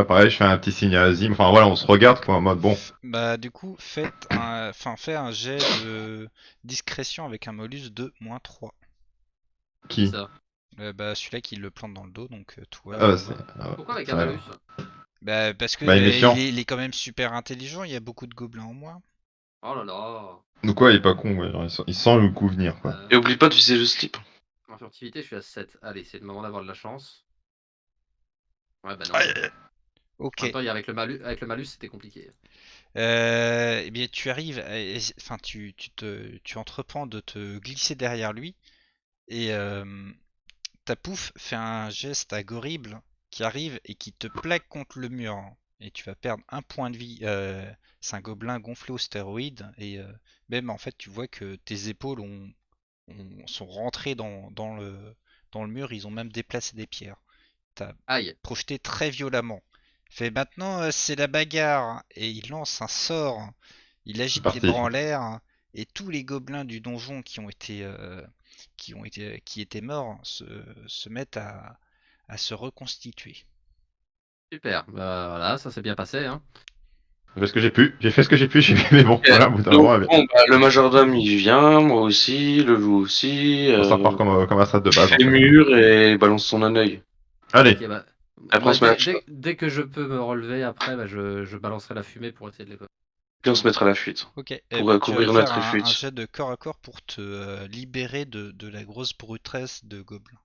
Pareil, je fais un petit signe à Azim. Enfin voilà, on se regarde quoi, en mode bon, Bah du coup, fais un jet de discrétion avec un molus de -3. Qui qui? ça? Bah celui-là qui le plante dans le dos, donc toi. Ah, c'est. Pourquoi avec un Ça, malus? Bah parce que bah, il est méfiant. il est quand même super intelligent, il y a beaucoup de gobelins en moins. Oh là là. Donc quoi, il est pas con, ouais, genre, il sent le coup venir quoi. Et oublie pas de viser le slip. En furtivité je suis à 7. Allez c'est le moment d'avoir de la chance. Ouais bah non. Aïe, Ok. En même temps avec le malus c'était compliqué. Eh bien tu arrives, enfin tu entreprends de te glisser derrière lui et ta pouffe fait un geste horrible qui arrive et qui te plaque contre le mur. Et tu vas perdre un point de vie. C'est un gobelin gonflé aux stéroïdes. Et même en fait, tu vois que tes épaules sont rentrées dans le mur. Ils ont même déplacé des pierres. T'as Aïe. projeté très violemment. Il fait maintenant, c'est la bagarre. Et il lance un sort. Il c'est agite les parti. bras en l'air. Et tous les gobelins du donjon qui étaient morts se mettent à se reconstituer. Super. Bah voilà ça s'est bien passé hein. J'ai fait ce que j'ai pu, mais bon, Ok. voilà, au bout d'un Donc, moment, bon, bah, le majordome il vient, moi aussi, le loup aussi. ça repart comme un strat de base en Fait fait. mur et balance son œil. Allez, Ok bah. Après on Moi, se met à la dès que je peux me relever après, bah, je balancerai la fumée pour essayer de les. puis on se mettra à la fuite. Ok, eh Pour ben, tu vas me couvrir faire notre un fuite. jet de corps à corps pour te libérer de la grosse brutresse de gobelins.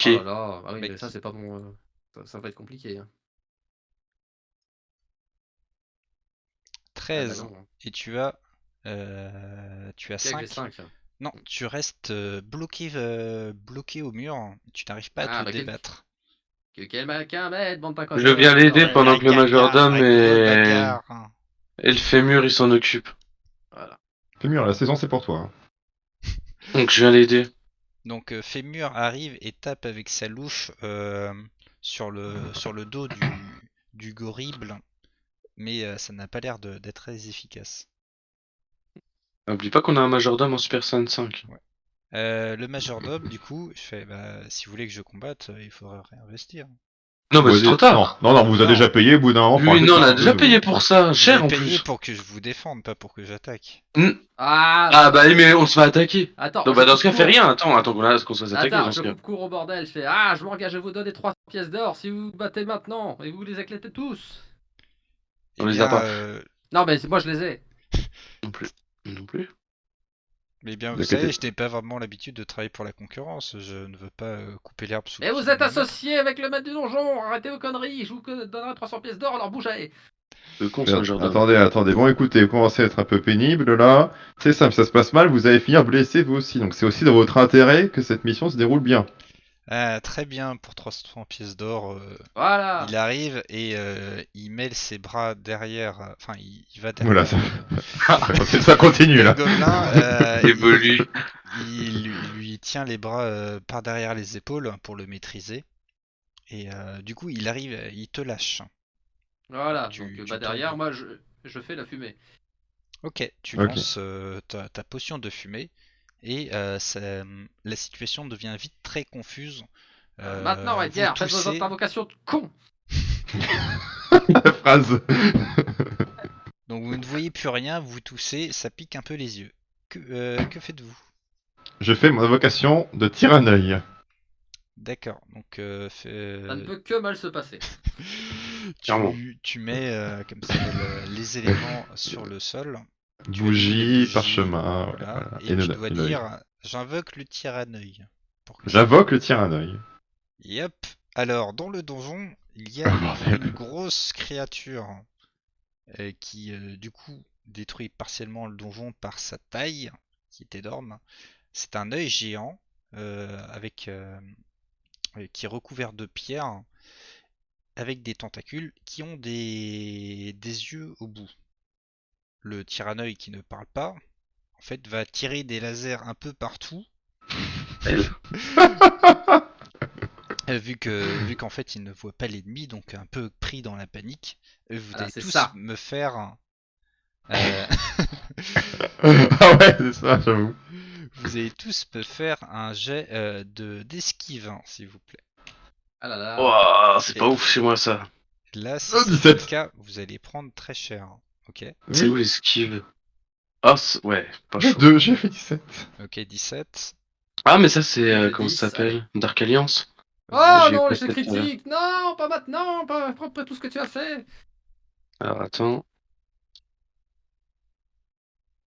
Oh là Qui? là. Ah oui, Mais mais ça, c'est pas bon. Ça va être compliqué. Hein. Ah bah 13 non. Hein. et tu as Ok, j'ai 5. 5. Non, tu restes bloqué au mur. Tu n'arrives pas à te Ah bah débattre. quelqu'un m'aide, bande pas Je viens l'aider pendant que le majordome Bagarre. et le fémur ils s'en occupent. Voilà. c'est mieux, la saison c'est pour toi. Hein. Donc je viens l'aider. Donc Fémur arrive et tape avec sa louche sur le dos du gorrible, mais ça n'a pas l'air d'être très efficace. N'oublie pas qu'on a un majordome en Super Saiyan 5. Ouais. Le majordome, du coup, je fais, bah, si vous voulez que je combatte, il faudra réinvestir. Non, mais c'est trop tard. Non, vous a Non. déjà payé, au bout d'un moment, faut Lui, arrêter de non, on a faire un déjà peu, payé pour ça. Vous Cher avez en payé plus. pour que je vous défende, pas pour que j'attaque. Ah, Ah bah oui, mais on se fait attaquer. attends, Donc je bah dans coupe ce cas, fais court. rien. Attends qu'on se fasse attaquer Attends, dans je ce cas. coupe court au bordel. Je fais ah, je m'engage à vous donner 300 pièces d'or si vous vous battez maintenant et vous les éclatez tous. Eh On les a bien, pas. Non, mais moi je les ai. Non plus. Non plus. vous De savez, côté. je n'ai pas vraiment l'habitude de travailler pour la concurrence. Je ne veux pas couper l'herbe sous le Et pied vous de êtes mon maître. associé avec le maître du donjon. Arrêtez vos conneries. Je vous donnerai 300 pièces d'or. Alors bougez. Le con, ce majordome. Attendez. Bon, écoutez, vous commencez à être un peu pénible là. C'est simple, ça se passe mal, vous allez finir blessé vous aussi. Donc c'est aussi dans votre intérêt que cette mission se déroule bien. Ah, très bien, pour 300 pièces d'or, Voilà. il arrive et il mêle ses bras derrière, enfin il va Voilà, derrière ça continue le là. gobelin, Évolue. il lui tient les bras par derrière les épaules pour le maîtriser et du coup il arrive, il te lâche. Voilà. Tu Donc bah tombes. derrière moi je fais la fumée. Ok, tu Ok. lances ta potion de fumée et la situation devient vite très confuse. Maintenant Vous Edgar, faites vos toussez. invocations de con. La phrase. Donc vous ne voyez plus rien, vous toussez, ça pique un peu les yeux. Que faites-vous? Je fais mon invocation de tir à l'œil. D'accord, donc Ça ne peut que mal se passer. Clairement. tu mets comme ça les éléments sur le sol. Tu allumes les Bougie, bougies, parchemin, voilà, voilà. et tu le- dois et l'œil. dire j'invoque le tir à œil. Pour que ça- J'invoque le tir à l'œil. Yep. Alors dans le donjon, il y Oh a bordel. une grosse créature qui du coup détruit partiellement le donjon par sa taille, qui est énorme. C'est un œil géant qui est recouvert de pierre avec des tentacules qui ont des yeux au bout. Le tyranneuil qui ne parle pas, en fait, va tirer des lasers un peu partout, Elle. vu qu'en fait il ne voit pas l'ennemi, donc un peu pris dans la panique. Vous Voilà, allez c'est tous ça. me faire, euh, Ah ouais, c'est ça, j'avoue. vous allez tous me faire un jet d'esquive, hein, s'il vous plaît. Ah là là. Ouah, c'est Et- pas ouf chez moi ça. Là, si Oh, c'est pas le 17. cas, vous allez prendre très cher. Ok, C'est où Oui, l'esquive? Ah, ouais, pas chaud. 2, j'ai fait 17. ok, 17. Ah, mais ça, c'est. J'ai Comment 10, ça s'appelle? Dark Alliance? Oh J'y ai non, pensé l'échec tout à l'heure. critique. Non, pas maintenant. Pas après tout ce que tu as fait. Alors, attends.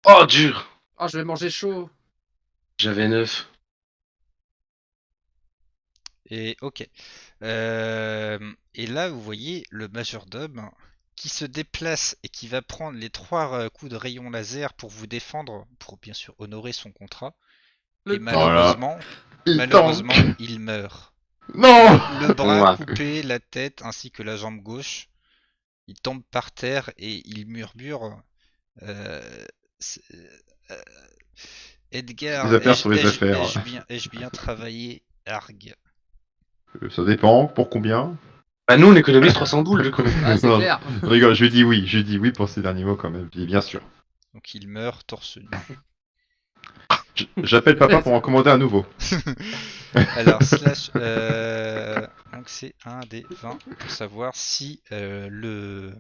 Oh, dur! Oh, je vais manger chaud. J'avais 9. Et ok. Et là, vous voyez le majordome qui se déplace et qui va prendre les 3 coups de rayon laser pour vous défendre, pour bien sûr honorer son contrat. Et Le temps. Voilà. malheureusement, il meurt. Non. Le bras Ouais. coupé, la tête ainsi que la jambe gauche. Il tombe par terre et il murmure euh, c'est- euh, Edgar, Les affaires sont les affaires. ai-je bien travaillé, Arg? Ça dépend, pour combien? Bah, nous, on économise 300 boules, du coup. Ah, c'est Non, clair. je rigole, je lui dis oui, pour ces derniers mots quand même, bien sûr. Donc il meurt torse nu. J'appelle papa pour en commander un nouveau. Alors, slash. Donc, c'est un des 20 pour savoir si le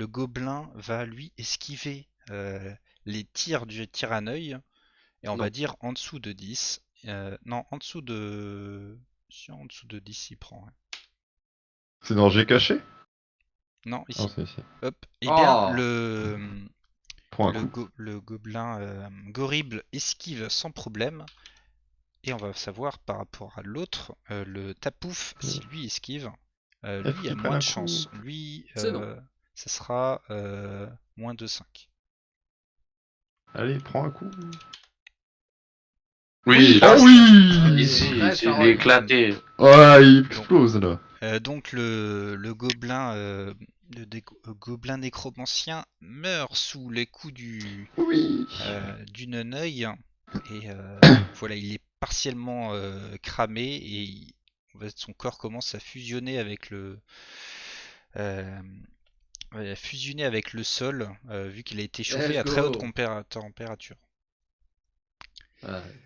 gobelin va lui esquiver les tirs du tir à œil. Et on va Non. dire en dessous de 10. Non, en dessous de. Si, en dessous de 10, il prend. Ouais. C'est dans G caché? Non, ici. Non, c'est ici. Hop. Eh bien, Oh. Prends un coup. le gobelin Gorrible esquive sans problème. Et on va savoir par rapport à l'autre, le Tapouf, si lui esquive, Il faut lui a qu'il prenne moins un de coup. chance. Lui, C'est non. ça sera moins de 5. Allez, prends un coup. Oui, Oh là, oui easy, Bref, c'est Harold. éclaté. Ouais, il explose là. Donc le gobelin, gobelin nécromancien meurt sous les coups Oui. du non-œil. Et voilà, il est partiellement cramé et son corps commence à fusionner avec euh, le sol, vu qu'il a été chauffé Let's à très haute go. température.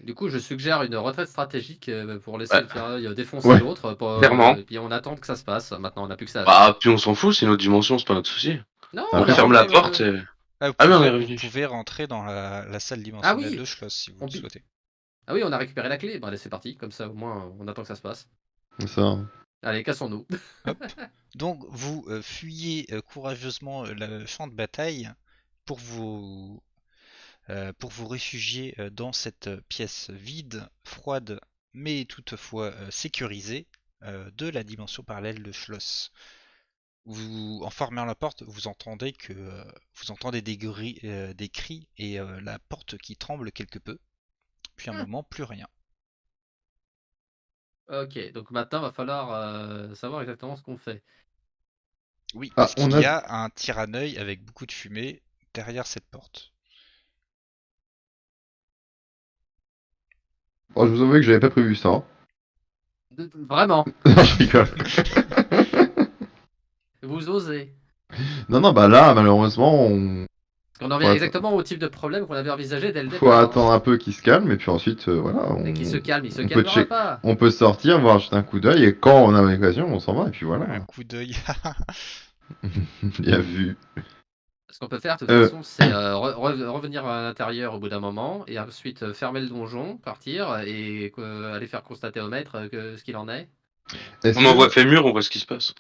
Du coup, je suggère une retraite stratégique pour laisser Ouais. le tirail défoncer Ouais, l'autre. clairement. Et puis on attend que ça se passe. Maintenant, on n'a plus que ça. Bah, puis on s'en fout, c'est une autre dimension, c'est pas notre souci. Non, Ah, on est Ferme la rentré, porte et. Vous Ah oui, on pouvez, est vous revenu. pouvez rentrer dans la salle Ah dimensionnelle oui. de Schloss si vous On le pi- souhaitez. Ah oui, on a récupéré la clé. Bon, allez, c'est parti. Comme ça, au moins, on attend que ça se passe. c'est ça. Allez, cassons-nous. Donc vous fuyez courageusement le champ de bataille pour vous, pour vous réfugier dans cette pièce vide, froide, mais toutefois sécurisée de la dimension parallèle de Schloss. En fermant la porte, vous entendez des cris et la porte qui tremble quelque peu. Puis un moment, plus rien. Ok, donc maintenant, va falloir savoir exactement ce qu'on fait. Oui, Ah, parce qu'il on a- y a un tir à œil avec beaucoup de fumée derrière cette porte. Oh, je vous avoue que j'avais pas prévu ça. Hein. Vraiment, Non, je rigole. vous osez. Non, bah là, malheureusement, on On en revient Ouais, exactement au type de problème qu'on avait envisagé dès le faut départ. attendre un peu qu'il se calme, et puis ensuite, voilà. Et qu'il se calme, il se on peut calmera check- pas. On peut sortir, voir jeter un coup d'œil, et quand on a l'occasion, on s'en va, et puis Un voilà. coup d'œil. Bien vu. Ce qu'on peut faire, de toute Euh. façon, c'est revenir à l'intérieur au bout d'un moment, et ensuite fermer le donjon, partir, et aller faire constater au maître ce qu'il en est. Est-ce On envoie que, Fémur, on voit ce qui se passe.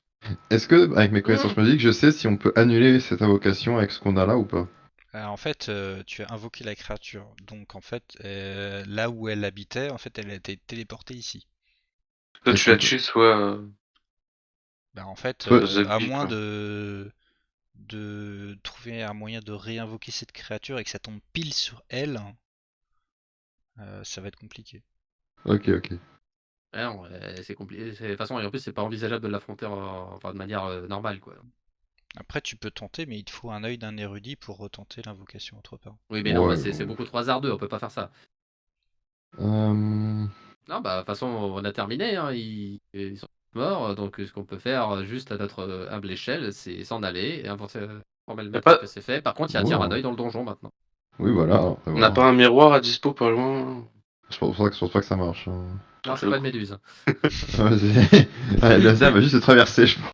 est-ce que, avec mes connaissances magiques, je sais si on peut annuler cette invocation avec ce qu'on a là ou pas? En fait, tu as invoqué la créature. Donc, en fait, là où elle habitait, en fait, elle a été téléportée ici. Soit Est-ce tu la qu'on peut... tues, soit Bah, en fait, Soit- à Zagby, moins quoi. de trouver un moyen de réinvoquer cette créature et que ça tombe pile sur elle, ça va être compliqué. Ok, ok. Ouais, non, c'est compliqué. De toute façon, et en plus, c'est pas envisageable de l'affronter enfin, de manière normale, quoi. Après, tu peux tenter, mais il te faut un œil d'un érudit pour retenter l'invocation autre part. Oui, mais non, Ouais. c'est beaucoup trop hasardeux, on peut pas faire ça. Euh, Non, bah, de toute façon, on a terminé, hein, ils sont morts, donc ce qu'on peut faire, juste à notre humble échelle, c'est s'en aller et informer le Y a maître pas... que c'est fait. Par contre, il y a un tir à ouais. l'œil dans le donjon maintenant. Oui, voilà. On n'a pas un miroir à dispo pas loin. Je pense pas que ça marche. Hein. Non, c'est pas une méduse. Ouais, ouais, le laser va juste se traverser, je pense.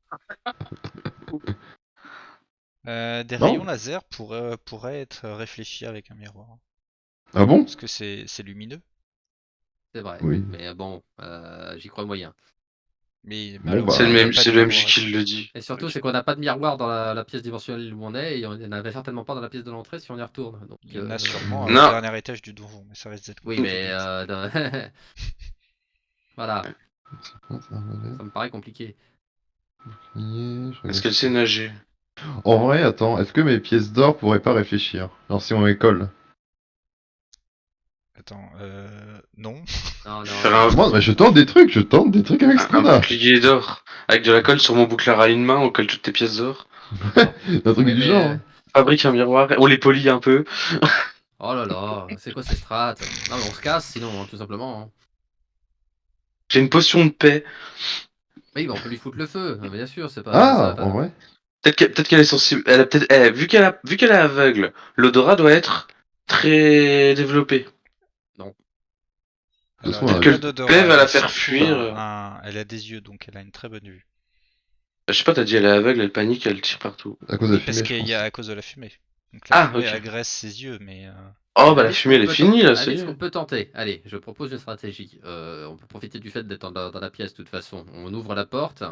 Des Non? rayons laser pourraient être réfléchis avec un miroir. Ah bon? Parce que c'est lumineux. C'est vrai. Oui. Mais bon, j'y crois moyen. Mais Bon, malheureusement, bah, il n'y a pas C'est de le miroir MJ qui le réfléchi. dit. Et surtout, Ok. c'est qu'on n'a pas de miroir dans la pièce dimensionnelle où on est, et on n'avait certainement pas dans la pièce de l'entrée si on y retourne. Donc, Il y en a sûrement au Non. dernier étage du donjon, mais ça risque d'être oui, compliqué mais voilà, ça me paraît compliqué. Est-ce qu'elle sait nager? En vrai, attends, est-ce que mes pièces d'or pourraient pas réfléchir? Genre si on les colle. Attends, non. Non, Faire non. Moi, bah, je tente des trucs avec ce Un qu'on a. bouclier d'or. Avec de la colle sur mon bouclier à une main, on colle toutes tes pièces d'or. Un truc Oui, du mais genre. Hein. Fabrique un miroir, on les polie un peu. oh là là, c'est quoi ces strats? Non, mais on se casse sinon, hein, tout simplement. Hein. J'ai une potion de paix. Oui, bah, on peut lui foutre le feu, hein, bien sûr, c'est pas, ça va Ah, pas. en vrai. Peut-être qu'elle est sensible. Elle a peut-être, vu qu'elle est aveugle, l'odorat doit être très développé. Non. De toute Alors, façon, elle a Peut-être on que pas a- le paix d'odorat, va elle la a faire surtout fuir. elle a des yeux, donc elle a une très bonne vue. Je sais pas, t'as dit elle est aveugle, elle panique, elle tire partout. à cause de la Oui, parce fumée, je qu'il y a pense. à cause de la fumée. Donc la Ah, fumée ok. agresse ses yeux, mais Oh, À bah la la limite, ce fumée, qu'on elle est peut finie, là, à la ça y limite, ce est. qu'on peut tenter. Allez, je propose une stratégie. On peut profiter du fait d'être dans la pièce de toute façon. On ouvre la porte.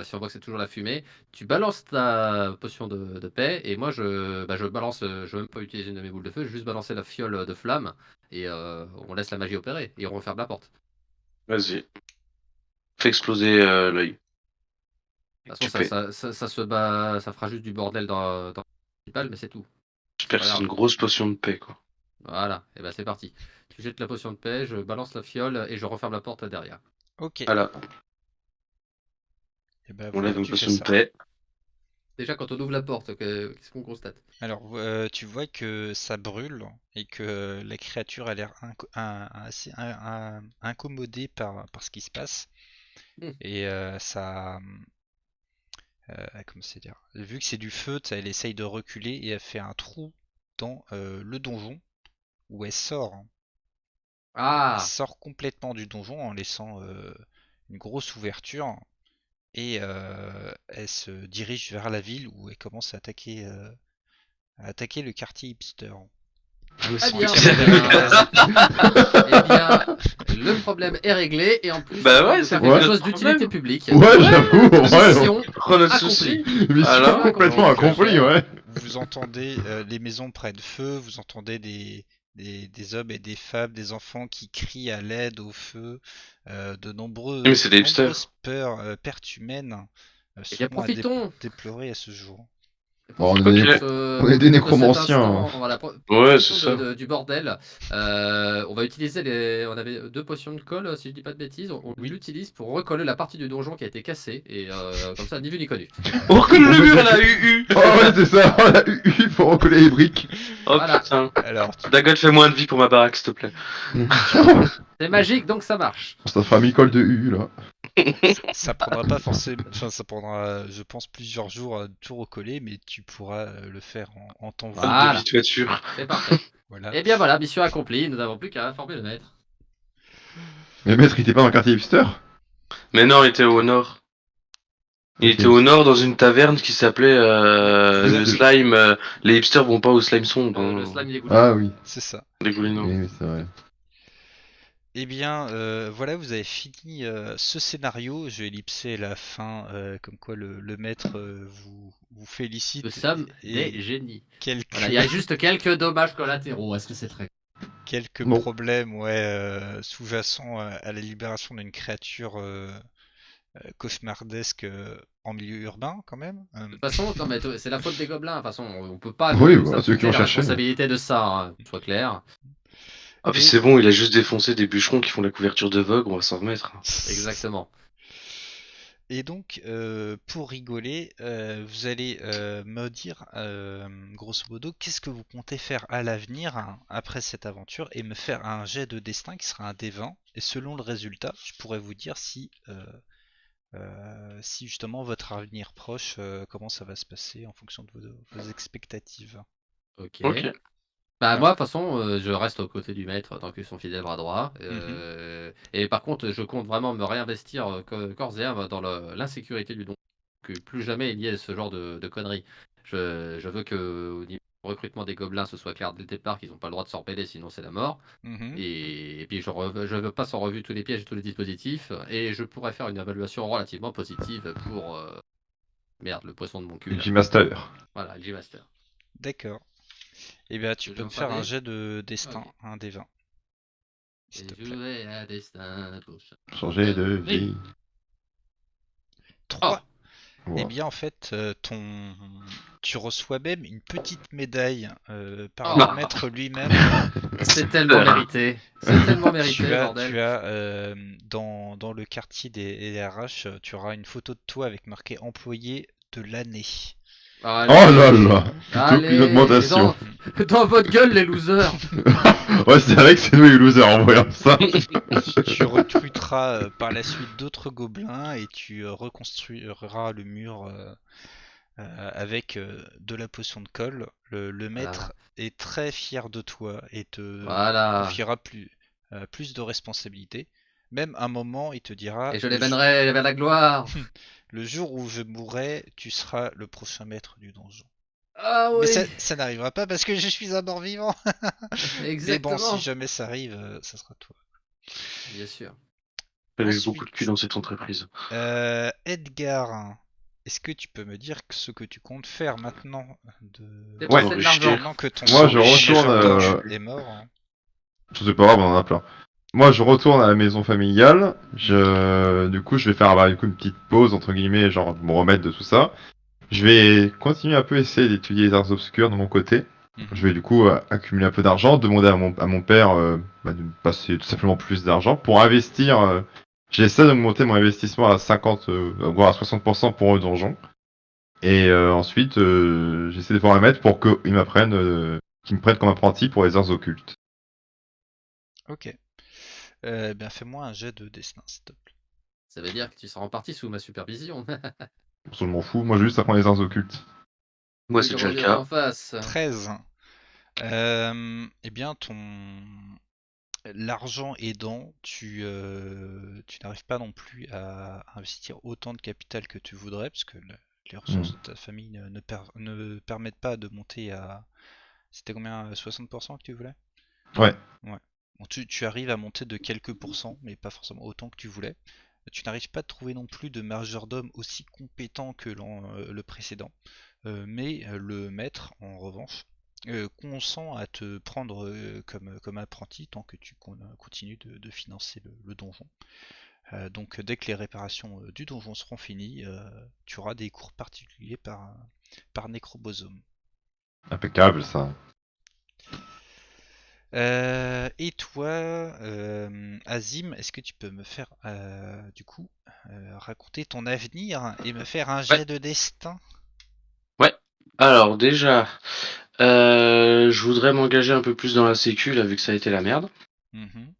Si on voit que c'est toujours la fumée, tu balances ta potion de paix et moi je balance. Je vais même pas utiliser une de mes boules de feu, je vais juste balancer la fiole de flamme et on laisse la magie opérer et on referme la porte. Vas-y. Fais exploser l'œil. De toute Tu façon, paies. ça se bat, ça fera juste du bordel dans le principal, mais c'est tout. C'est J'espère pas que c'est une grave. grosse potion de paix, quoi. Voilà, et ben c'est parti. Tu jettes la potion de paix, je balance la fiole et je referme la porte derrière. ok. Voilà, Et ben on voilà, lève une tu fais potion de ça. paix. Déjà, quand on ouvre la porte, qu'est-ce qu'on constate? Alors, tu vois que ça brûle et que la créature a l'air assez incommodée par ce qui se passe. Hmm. Et comment c'est dire? Vu que c'est du feu, elle essaye de reculer et elle fait un trou dans le donjon où elle sort. Elle Ah! sort complètement du donjon en laissant une grosse ouverture et elle se dirige vers la ville où elle commence à attaquer le quartier hipster. Ah Sans bien, tirer de mine. eh bien, le problème est réglé et en plus, Bah on vient ouais, de ça faire fait quelque notre chose d'utilité problème. publique. Ouais, j'avoue, en vrai, Mission Prends notre souci. accomplie. mission Alors, complètement donc, accomplie, ouais. Vous entendez les maisons prennent feu, vous entendez des hommes et des femmes, des enfants qui crient à l'aide, au feu, mais c'est des hipsters. nombreuses pertes humaines Eh bien, sont à profitons. déplorer à ce jour. Bon, Profitons de on est des profitons de cet nécromanciens. instant. Voilà, Ouais, c'est profitons ça. du bordel. On va utiliser on avait 2 potions de colle, si je dis pas de bêtises. On Oui. l'utilise pour recoller la partie du donjon qui a été cassée et comme ça, ni vu ni connu. Oh, que le mur, elle a eu. Oh ouais, c'est ça, on a eu pour recoller les briques. Oh Voilà. putain. Alors, Dagot, fais moins de vie pour ma baraque, s'il te plaît. C'est magique, donc ça marche. Ça fera mi-colle de U, là. ça prendra pas forcément, enfin ça prendra, je pense, plusieurs jours à tout recoller, mais tu pourras le faire en temps voulu. Voilà. De vie de toiture. C'est parfait. Voilà. Et bien voilà, mission accomplie. Nous n'avons plus qu'à informer le maître. Mais maître, il était pas dans le quartier hipster? Mais non, il était au nord. Il Ok. était au nord dans une taverne qui s'appelait le Le- slime. Les hipsters vont pas au slime sombre. Le Hein. slime des Ah oui. C'est ça. Les goulinants. Oui, c'est vrai. Eh bien, voilà, vous avez fini ce scénario. Je vais ellipser la fin, comme quoi le maître vous félicite Nous sommes et des génies. quelques, Voilà, il y a juste quelques dommages collatéraux. Est-ce que c'est très... quelques Bon. problèmes sous-jacents à la libération d'une créature cauchemardesque en milieu urbain, quand même. De toute façon, non, mais c'est la faute des gobelins. De toute façon, on peut pas Oui, nous bah, ceux qui imputer ont la cherché. responsabilité de ça, hein, soit clair. Ah, puis Et- c'est bon, il a juste défoncé des bûcherons qui font la couverture de Vogue, on va s'en remettre. Exactement. Et donc, pour rigoler, vous allez me dire, grosso modo, qu'est-ce que vous comptez faire à l'avenir hein, après cette aventure et me faire un jet de destin qui sera un D20. Et selon le résultat, je pourrais vous dire si justement votre avenir proche, comment ça va se passer en fonction de vos expectatives. Ok. Ok. Bah Voilà. moi, de toute façon, je reste aux côtés du maître tant que son fidèle bras droit. Et par contre, je compte vraiment me réinvestir corps et âme dans l'insécurité du don. Que plus jamais il y ait ce genre de conneries. Je veux que au niveau du recrutement des gobelins, ce soit clair dès le départ qu'ils n'ont pas le droit de s'en rebeller, sinon c'est la mort. Mhm. Et puis je passe en revue tous les pièges et tous les dispositifs. Et je pourrais faire une évaluation relativement positive pour... merde, le poisson de mon cul là. G-Master. Voilà, G-Master. D'accord. Et bien, tu Je peux me me faire un ferai- jet de destin, Ok. un D20, s'il Et te plaît. jouer à destin pour Changer de vie. 3. Eh Wow. bien, en fait, tu reçois même une petite médaille par Oh. le maître lui-même. C'est tellement mérité. C'est tellement Tu mérité, as, bordel. tu as dans le quartier des RH, tu auras une photo de toi avec marqué employé de l'année. Oh là là. Plutôt qu'une Allez, augmentation. dans votre gueule, les losers. Ouais, c'est vrai que c'est nous les losers en voyant ça. Tu recruteras par la suite d'autres gobelins et tu reconstruiras le mur avec de la potion de colle. Le maître est très fier de toi et te Voilà. confiera plus de responsabilités. Même un moment, il te dira Et je les mènerai vers la gloire. le jour où je mourrai, tu seras le prochain maître du donjon. Ah Mais oui, ça n'arrivera pas parce que je suis un mort-vivant. Mais bon, si exactement. jamais ça arrive, ça sera toi. Bien sûr. J'avais Ensuite, beaucoup de cul dans cette entreprise. Edgar, est-ce que tu peux me dire ce que tu comptes faire maintenant Dépenser Ouais. de l'argent. maintenant que ton Moi, je cher retourne. Doge est mort hein. C'est pas grave, on en a plein. Moi, je retourne à la maison familiale. Du coup, je vais faire du coup, une petite pause, entre guillemets, genre me remettre de tout ça. Je vais continuer un peu essayer d'étudier les arts obscurs de mon côté. Mhm. Je vais du coup accumuler un peu d'argent, demander à mon père de me passer tout simplement plus d'argent pour investir. J'essaie d'augmenter mon investissement à 50, voire à 60% pour le donjon. Et ensuite, j'essaie de voir un maître pour qu'ils qu'ils me prennent comme apprenti pour les arts occultes. Ok. Bien, fais-moi un jet de destin, s'il te plaît. Ça veut dire que tu seras en partie sous ma supervision. Pour ça, je m'en fous. Moi, j'ai juste apprendre les arts occultes. Moi, c'est déjà le Grandir cas. en face. 13. Eh bien, l'argent aidant, tu n'arrives pas non plus à investir autant de capital que tu voudrais, parce que les ressources de ta famille ne permettent pas de monter à... C'était combien 60% que tu voulais? Ouais. Ouais. Bon, tu arrives à monter de quelques pourcents, mais pas forcément autant que tu voulais. Tu n'arrives pas à trouver non plus de majordome aussi compétent que le précédent. Mais le maître, en revanche, consent à te prendre comme apprenti tant que tu continues de financer le donjon. Donc dès que les réparations du donjon seront finies, tu auras des cours particuliers par nécrobosome. Impeccable, ça. Et toi, Azim, est-ce que tu peux me faire du coup raconter ton avenir et me faire un jet de destin? Alors, déjà, je voudrais m'engager un peu plus dans la sécu, là, vu que ça a été la merde. Mhm.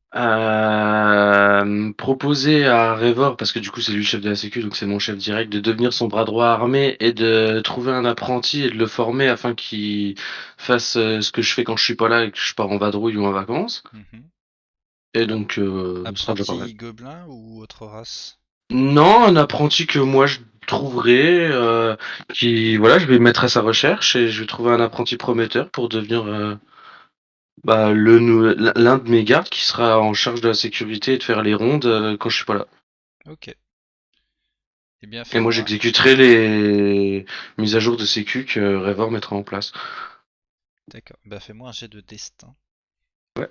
Proposer à Révor, parce que du coup c'est lui le chef de la sécu, donc c'est mon chef direct, de devenir son bras droit armé et de trouver un apprenti et de le former afin qu'il fasse ce que je fais quand je suis pas là et que je pars en vadrouille ou en vacances. Mhm. Et donc, ce sera déjà pas mal. Apprenti gobelin ou autre race? Non, un apprenti que moi trouverai, voilà, je vais me mettre à sa recherche et je vais trouver un apprenti prometteur pour devenir l'un de mes gardes qui sera en charge de la sécurité et de faire les rondes quand je suis pas là. Ok. Eh bien, Et moi, fais-moi. j'exécuterai les mises à jour de sécu que Revor mettra en place. D'accord. Bah, fais-moi un jet de destin. Ouais.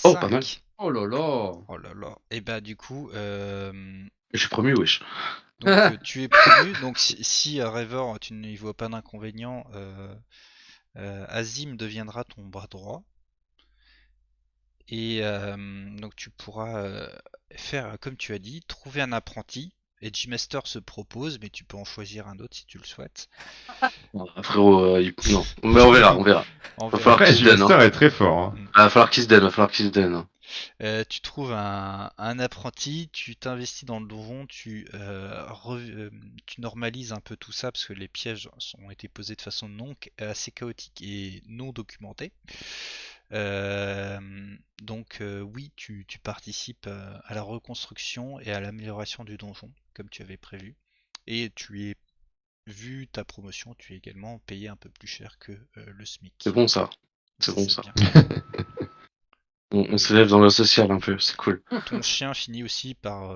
Oh, pas mal. 5. Oh là là. Oh là là. Et bah, du coup, J'ai promu, wesh. donc tu es promu. Donc, si Revor, tu n'y vois pas d'inconvénient, Azim deviendra ton bras droit. Et donc, tu pourras faire comme tu as dit, trouver un apprenti. Edge Master se propose, mais tu peux en choisir un autre si tu le souhaites. Frérot, non. Mais on verra, on verra. On Va verra. falloir Après, qu'il se donne. Master est très fort. Hein. Va falloir qu'il se donne, va falloir qu'il se donne. Tu trouves un apprenti, tu t'investis dans le donjon, tu normalises un peu tout ça parce que les pièges ont été posés de façon assez chaotique et non documentée. Oui, tu participes à la reconstruction et à l'amélioration du donjon comme tu avais prévu. Et vu ta promotion, tu es également payé un peu plus cher que le SMIC. C'est bon ça. C'est bon c'est ça. bien. On s'élève dans le social un peu, c'est cool. Ton chien finit aussi par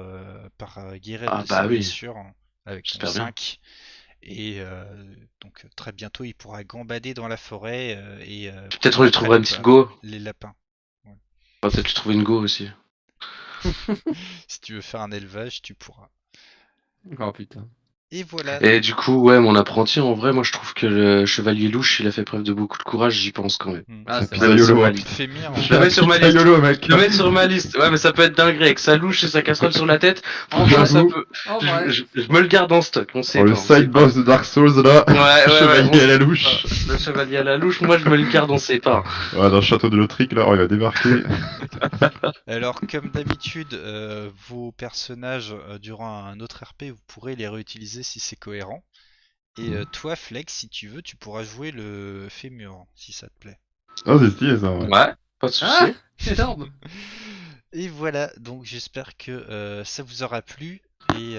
guérir Ah de bah ses oui, blessures avec ton j'espère bien. 5. Et donc très bientôt il pourra gambader dans la forêt et Peut-être on courir lui après trouvera une petite go. les lapins. Ouais. On va peut-être lui trouver une go aussi. Si tu veux faire un élevage, tu pourras. Oh putain. Et voilà. Et du coup, ouais, mon apprenti, en vrai, moi je trouve que le chevalier louche, il a fait preuve de beaucoup de courage, j'y pense quand même. Ah, c'est C'est vrai. Je le mets sur YOLO. ma Hein. liste. Fémir, Je le mets sur ma liste. YOLO, mec. Je le mets sur ma liste. Ouais, mais ça peut être dingue avec sa louche et sa casserole sur la tête. Franchement, ça J'avoue. peut. En vrai. Je me le garde en stock, on sait Oh, pas. le On sait side pas. boss de Dark Souls là. Ouais, Chevalier à la on louche. sait pas. Le chevalier à la louche, moi je me le garde, on sait pas. Ouais, dans le château de l'Autrique là, oh, il va débarquer. Alors, comme d'habitude, vos personnages, durant un autre RP, vous pourrez les réutiliser si c'est cohérent. Et toi, Flex, si tu veux, tu pourras jouer le fémur, si ça te plaît. Oh, c'est stylé ça, ouais. Ouais, pas de Ah, souci. énorme. Et voilà, donc j'espère que ça vous aura plu. Et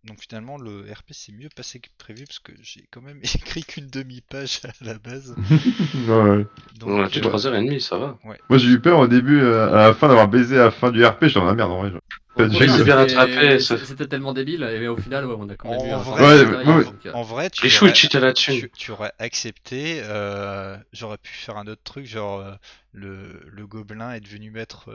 donc finalement, le RP s'est mieux passé que prévu parce que j'ai quand même écrit qu'une demi-page à la base. Ouais. Donc, On a fait 3h30, ça va. ouais. Moi j'ai eu peur au début, à la fin d'avoir baisé à la fin du RP, j'étais dans la merde en vrai. Genre. Bon, Déjà, il s'est il- bien rattrapé, ça. C'était tellement débile, et au final, ouais, on a quand même eu En un vrai, certain Ouais, détail, ouais. donc, En vrai, tu Richou, il aurais, cheat à la thune. tu aurais accepté. J'aurais pu faire un autre truc, genre le gobelin est devenu maître,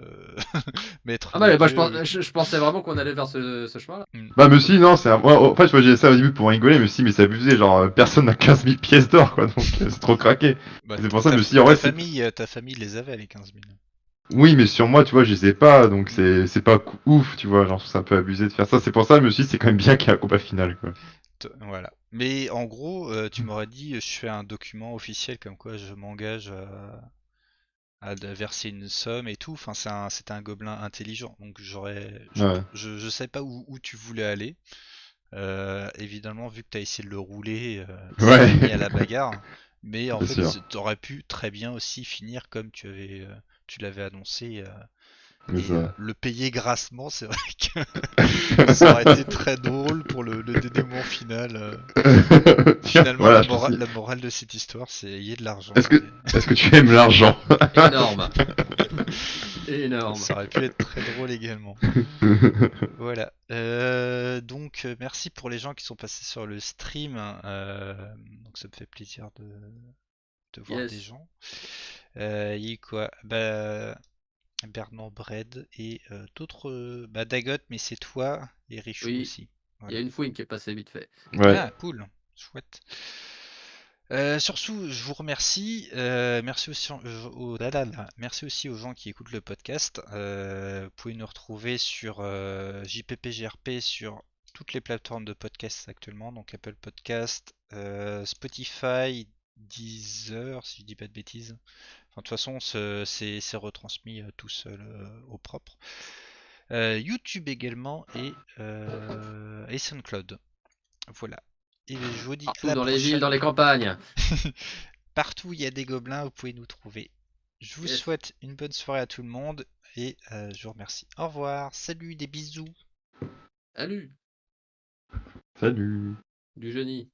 maître Ah des bah, moi, dieux. je pensais vraiment qu'on allait vers ce chemin-là. Bah mais si, non, c'est un... ouais, en fait, moi j'ai ça au début pour rigoler, mais si, mais c'est abusé, genre personne n'a 15 000 pièces d'or quoi, donc c'est trop craqué. Bah, C'est pour ça que je me suis dit, en vrai, c'est... ta famille les avait les 15 000. Oui, mais sur moi, tu vois, je les ai pas, donc c'est pas ouf, tu vois, genre c'est un peu abusé de faire ça. C'est pour ça que je me suis dit, c'est quand même bien qu'il y ait un combat final, quoi. Voilà. Mais en gros, tu m'aurais dit, je fais un document officiel comme quoi je m'engage à verser une somme et tout. Enfin, c'était un gobelin intelligent, donc Ouais. je sais pas où tu voulais aller. Évidemment, vu que tu as essayé de le rouler, ça a Ouais. fini à la bagarre. Mais en Bien fait, sûr. t'aurais pu très bien aussi finir comme tu l'avais annoncé. C'est Et ça. le payer grassement, c'est vrai que ça aurait été très drôle pour le dénouement final. Tiens, Finalement, voilà, je pense que- la morale de cette histoire, c'est ayez de l'argent. Est-ce que tu aimes l'argent? Énorme. Énorme. Ça aurait pu être très drôle également. Voilà. Merci pour les gens qui sont passés sur le stream. Donc ça me fait plaisir de voir des Yes. gens. Il y a eu quoi? Bah, Bernard Bred et d'autres. Bah, Dagot, mais c'est toi et Richou Oui. aussi. Il y Voilà. a une fouine qui est passée vite fait. Ouais. Ah, cool. Chouette. Sur ce, je vous remercie. Merci aussi merci aussi aux gens qui écoutent le podcast. Vous pouvez nous retrouver sur JPPGRP sur toutes les plateformes de podcast actuellement, donc Apple Podcast, Spotify, Deezer, si je dis pas de bêtises. Enfin, de toute façon, c'est retransmis tout seul au propre. YouTube également et SoundCloud. Voilà. Et je vous dis à Partout la dans les villes, prochaine. dans les campagnes. Partout où il y a des gobelins, vous pouvez nous trouver. Je vous Yes. souhaite une bonne soirée à tout le monde et je vous remercie. Au revoir, salut, des bisous. Salut, Salut. du génie.